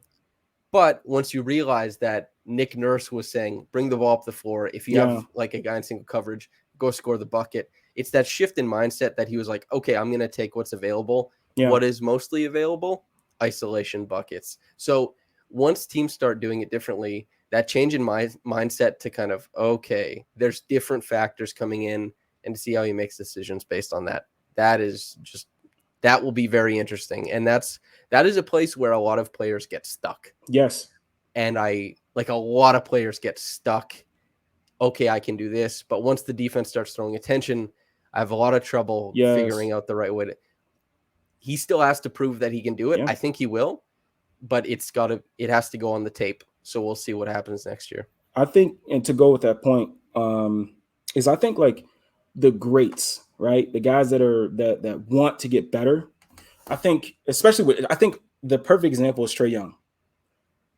But once you realize that Nick Nurse was saying, bring the ball up the floor. If you have like a guy in single coverage, go score the bucket. It's that shift in mindset that he was like, okay, I'm going to take what's available.
Yeah.
What is mostly available? Isolation buckets. So once teams start doing it differently, that change in my mindset to kind of, okay, there's different factors coming in, and to see how he makes decisions based on that. That will be very interesting. And that is a place where a lot of players get stuck.
Yes.
And a lot of players get stuck. Okay, I can do this. But once the defense starts throwing attention, I have a lot of trouble figuring out the right way to. He still has to prove that he can do it.
Yeah.
I think he will, but it has to go on the tape. So we'll see what happens next year.
I think, and to go with that point, is I think like the greats, right? The guys that want to get better. I think, especially I think the perfect example is Trae Young.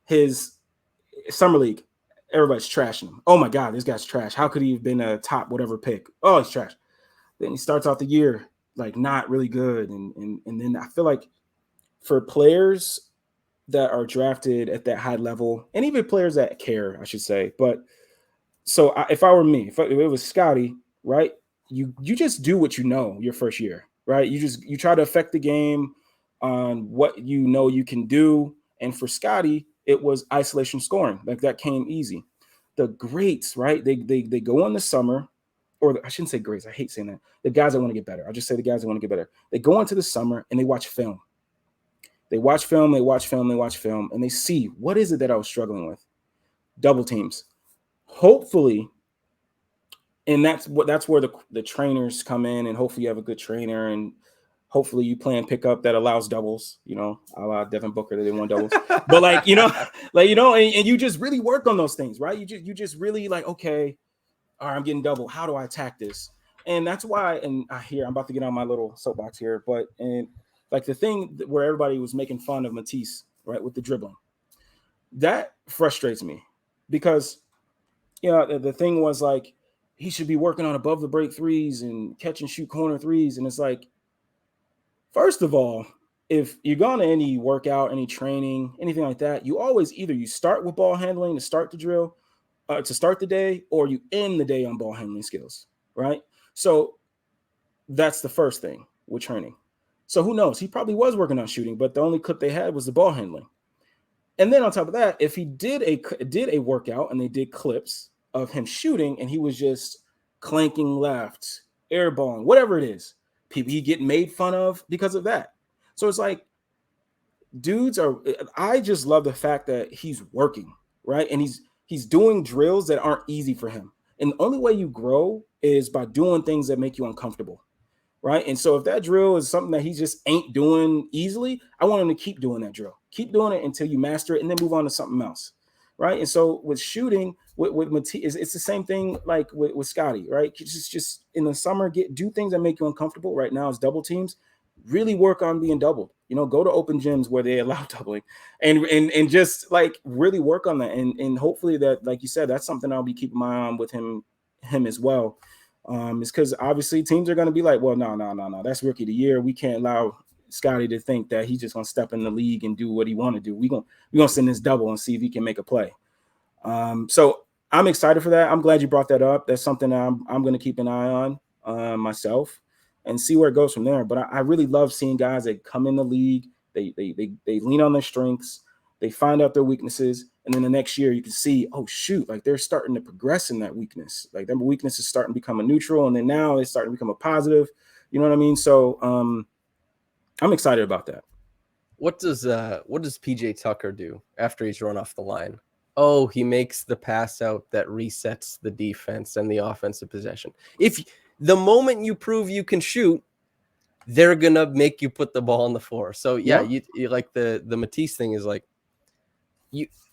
His summer league, everybody's trashing him. Oh my God, this guy's trash. How could he have been a top whatever pick? Oh, he's trash. Then he starts out the year like not really good, and then I feel like for players that are drafted at that high level, and even players that care, I should say. But so if I were me, if it was Scottie, right? You just do what you know your first year, right? You try to affect the game on what you know you can do. And for Scottie, it was isolation scoring. Like that came easy. The greats, right? They go in the summer, or I shouldn't say greats. I hate saying that. The guys that want to get better. I'll just say the guys that want to get better. They go into the summer and they watch film. They watch film, and they see, what is it that I was struggling with? Double teams. Hopefully, and that's where the trainers come in, and hopefully you have a good trainer, and hopefully you plan pickup that allows doubles, a la Devin Booker that didn't want doubles. But and you just really work on those things, right? You just really like, okay, all right, I'm getting double. How do I attack this? And that's why, and I'm about to get on my little soapbox here, but like the thing where everybody was making fun of Matisse, right, with the dribbling, that frustrates me because, the thing was like, he should be working on above the break threes and catch and shoot corner threes. And it's like, first of all, if you're going to any workout, any training, anything like that, you always either you start with ball handling to start the drill, to start the day, or you end the day on ball handling skills, right? So that's the first thing with training. So who knows? He probably was working on shooting, but the only clip they had was the ball handling. And then on top of that, if he did a workout and they did clips of him shooting and he was just clanking left, airballing, whatever it is, people he get made fun of because of that. So it's like, I just love the fact that he's working, right? And he's doing drills that aren't easy for him. And the only way you grow is by doing things that make you uncomfortable, right? And so if that drill is something that he just ain't doing easily, I want him to keep doing that drill. Keep doing it until you master it and then move on to something else, right? And so with shooting, with Matisse, it's the same thing like with Scottie, right? Just in the summer, do things that make you uncomfortable. Right now it's double teams. Really work on being doubled. Go to open gyms where they allow doubling and just like really work on that. And hopefully that, like you said, that's something I'll be keeping my eye on with him as well. It's because obviously teams are going to be like, well, no, that's rookie of the year. We can't allow Scottie to think that he's just going to step in the league and do what he want to do. We're going to send this double and see if he can make a play. So I'm excited for that. I'm glad you brought that up. That's something I'm going to keep an eye on myself and see where it goes from there. But I really love seeing guys that come in the league. They lean on their strengths. They find out their weaknesses. And then the next year you can see, oh, shoot, like they're starting to progress in that weakness. Like their weakness is starting to become a neutral. And then now it's starting to become a positive. You know what I mean? So I'm excited about that.
What does PJ Tucker do after he's run off the line? Oh, he makes the pass out that resets the defense and the offensive possession. If the moment you prove you can shoot, they're going to make you put the ball on the floor. So yeah. You like the Matisse thing is like,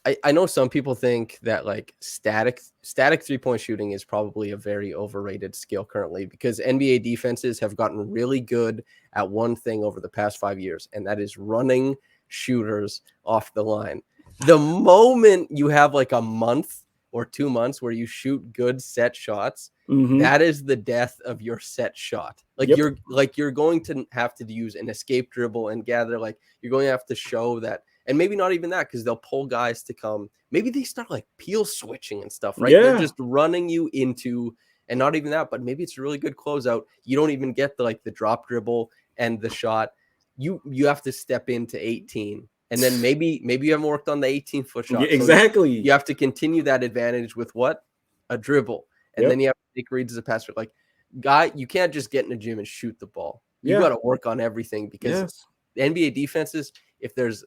I know some people think that like static 3-point shooting is probably a very overrated skill currently because NBA defenses have gotten really good at one thing over the past 5 years, and that is running shooters off the line. The moment you have like a month or 2 months where you shoot good set shots, that is the death of your set shot. Like
Yep.
you're going to have to use an escape dribble and gather. Like you're going to have to show that, and maybe not even that, because they'll pull guys to come. Maybe they start like peel switching and stuff, right? They're
Yeah.
just running you into, and not even that, but maybe it's a really good closeout. You don't even get the drop dribble and the shot. You have to step into 18. And then maybe you haven't worked on the 18-foot shot.
Yeah, exactly.
So you have to continue that advantage with what? A dribble. And then you have to take reads as a passer. Like, guy, you can't just get in a gym and shoot the ball. You got to work on everything, because the NBA defenses, if there's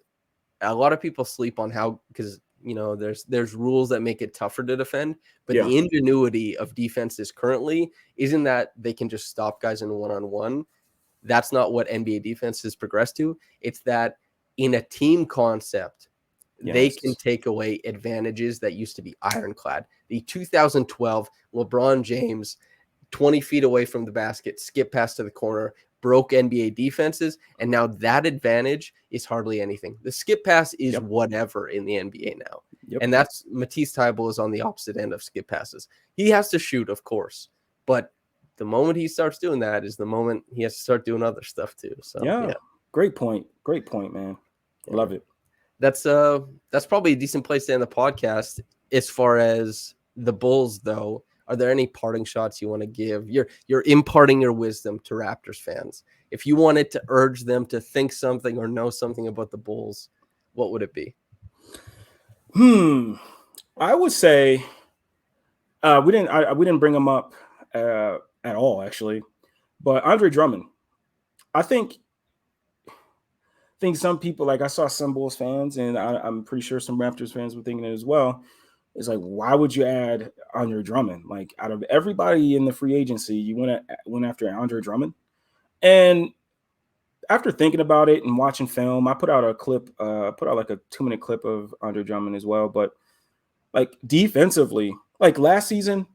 a lot of people sleep on how, because there's rules that make it tougher to defend, but the ingenuity of defenses currently isn't that they can just stop guys in one-on-one. That's not what NBA defense has progressed to. It's that in a team concept, they can take away advantages that used to be ironclad. The 2012 LeBron James, 20 feet away from the basket, skip pass to the corner, broke NBA defenses, and now that advantage is hardly anything. The skip pass is whatever in the NBA now. And that's Matisse Thybulle is on the opposite end of skip passes. He has to shoot, of course, but the moment he starts doing that is the moment he has to start doing other stuff too. So yeah.
Great point, man. Love it.
That's probably a decent place to end the podcast. As far as the Bulls, though, are there any parting shots you want to give? You're imparting your wisdom to Raptors fans. If you wanted to urge them to think something or know something about the Bulls, what would it be?
I would say we didn't bring him up at all, actually, but Andre Drummond. I think some people, like I saw some Bulls fans, and I'm pretty sure some Raptors fans were thinking it as well. It's like, why would you add Andre Drummond? Like, out of everybody in the free agency, you went after Andre Drummond. And after thinking about it and watching film, I put out a clip, like a 2-minute clip of Andre Drummond as well. But like defensively, like last season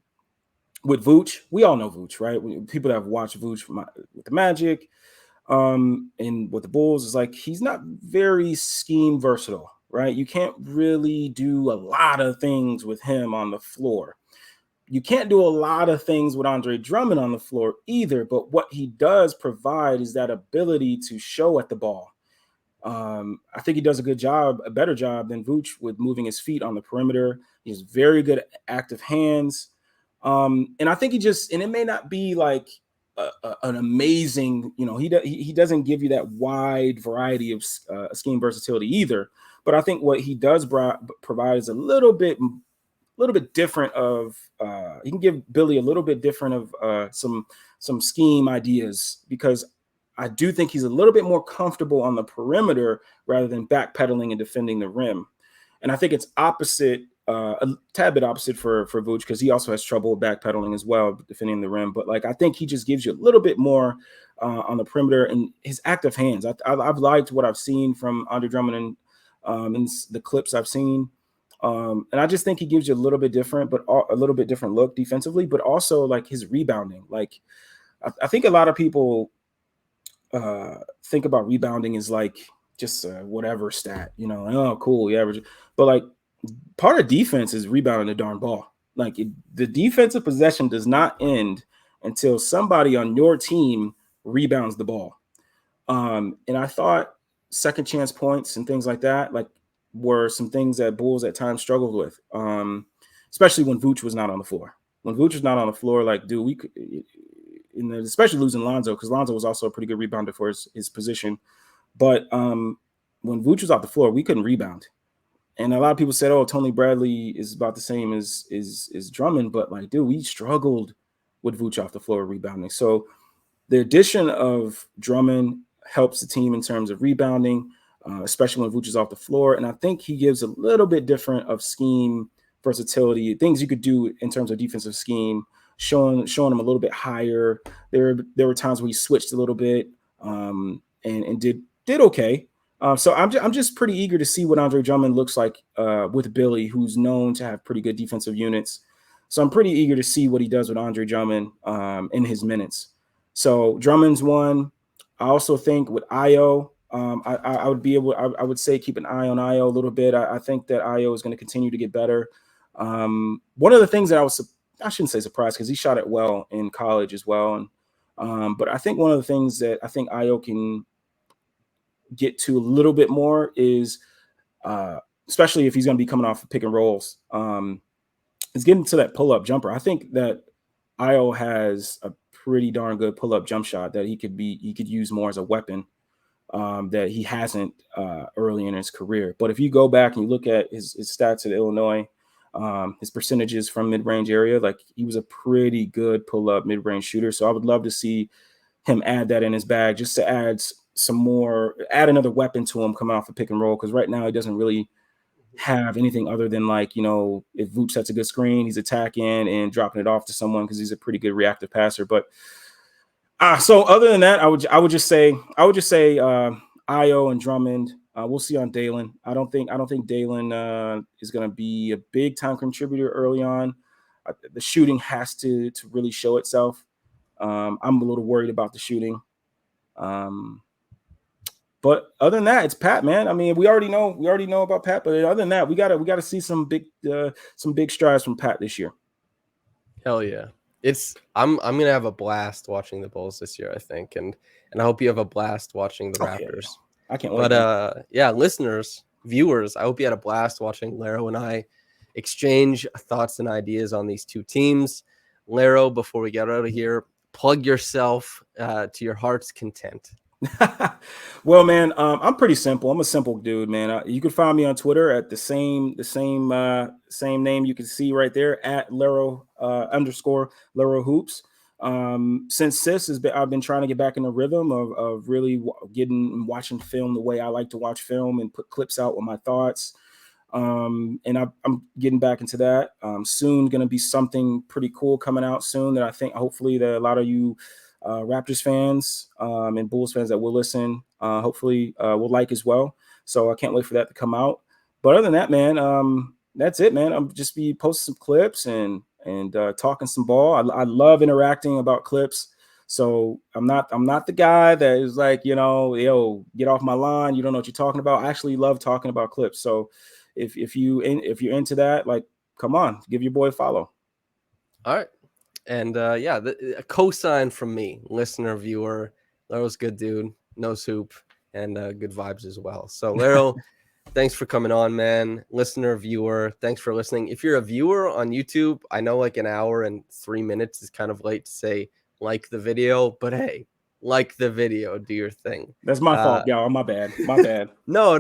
with Vooch, we all know Vooch, right? People that have watched Vooch with the Magic, and with the Bulls, is like he's not very scheme versatile, right? You can't really do a lot of things with him on the floor. You can't do a lot of things with Andre Drummond on the floor either, but what he does provide is that ability to show at the ball. I think he does a better job than Vooch with moving his feet on the perimeter. He has very good active hands. And I think and it may not be like an amazing, he doesn't give you that wide variety of scheme versatility either. But I think what he does provide is a little bit different of he can give Billy a little bit different of some scheme ideas, because I do think he's a little bit more comfortable on the perimeter rather than backpedaling and defending the rim. And I think it's opposite, a tad bit opposite for Vooch, because he also has trouble backpedaling as well, defending the rim. But like, I think he just gives you a little bit more on the perimeter, and his active hands. I've liked what I've seen from Andre Drummond in the clips I've seen. And I just think he gives you a little bit different look defensively, but also like his rebounding. Like, I think a lot of people think about rebounding as like just whatever stat, oh, cool, yeah. But like, part of defense is rebounding the darn ball. Like, the defensive possession does not end until somebody on your team rebounds the ball. And I thought second chance points and things like that, like, were some things that Bulls at times struggled with, especially when Vooch was not on the floor. When Vooch was not on the floor, like, dude, we could, especially losing Lonzo, because Lonzo was also a pretty good rebounder for his position. But when Vooch was off the floor, we couldn't rebound. And a lot of people said, oh, Tony Bradley is about the same as Drummond. But like, dude, we struggled with Vooch off the floor rebounding. So the addition of Drummond helps the team in terms of rebounding, especially when Vooch is off the floor. And I think he gives a little bit different of scheme versatility, things you could do in terms of defensive scheme, showing him a little bit higher. There were times where he switched a little bit and did okay. So I'm just pretty eager to see what Andre Drummond looks like with Billy, who's known to have pretty good defensive units. So I'm pretty eager to see what he does with Andre Drummond in his minutes. So Drummond's one. I also think with Io, I would be able. I would say keep an eye on Io a little bit. I think that Io is going to continue to get better. One of the things that I shouldn't say surprised because he shot it well in college as well, and but I think one of the things that I think Io can get to a little bit more is, especially if he's going to be coming off of pick and rolls, is getting to that pull up jumper. I think that Io has a pretty darn good pull up jump shot that he could use more as a weapon. That he hasn't early in his career. But if you go back and you look at his stats at Illinois, his percentages from mid-range area, like he was a pretty good pull-up mid-range shooter. So I would love to see him add that in his bag just to add another weapon to him coming off a pick and roll. Because right now he doesn't really have anything other than like, if Vooch sets a good screen, he's attacking and dropping it off to someone because he's a pretty good reactive passer. But so other than that, I would just say Io and Drummond. We'll see on Dalen. I don't think Dalen is going to be a big time contributor early on. The shooting has to really show itself. I'm a little worried about the shooting. But other than that, it's Pat, man. I mean, we already know about Pat, but other than that, we gotta see some big strides from Pat this year.
Hell yeah. I'm gonna have a blast watching the Bulls this year, I think, and I hope you have a blast watching the Raptors.
Yeah. I can't wait.
But listeners, viewers, I hope you had a blast watching Larro and I exchange thoughts and ideas on these two teams. Larro, before we get out of here, plug yourself to your heart's content.
Well, man, I'm pretty simple. I'm a simple dude, man. You can find me on Twitter at the same name you can see right there at Larro _Larro Hoops. Since I've been trying to get back in the rhythm of really watching film the way I like to watch film and put clips out with my thoughts. And I'm getting back into that. Soon going to be something pretty cool coming out soon that I think hopefully that a lot of you Raptors fans and Bulls fans that will listen hopefully will like as well. So I can't wait for that to come out. But other than that, man, that's it, man. I'm just be posting some clips and talking some ball. I love interacting about clips. So I'm not the guy that is like, yo, get off my line. You don't know what you're talking about. I actually love talking about clips. So if you're into that, like, come on, give your boy a follow.
All right. And a cosign from me, listener, viewer. Larro's good dude, knows hoop, and good vibes as well. So Larro, thanks for coming on, man. Listener, viewer, thanks for listening. If you're a viewer on YouTube, I know like an hour and 3 minutes is kind of late to say like the video, but hey, like the video, do your thing.
That's my fault, y'all. My bad.
No.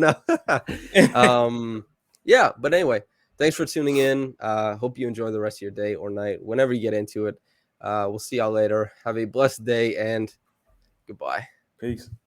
Yeah, but anyway, thanks for tuning in. Hope you enjoy the rest of your day or night, whenever you get into it. We'll see y'all later. Have a blessed day and goodbye.
Peace.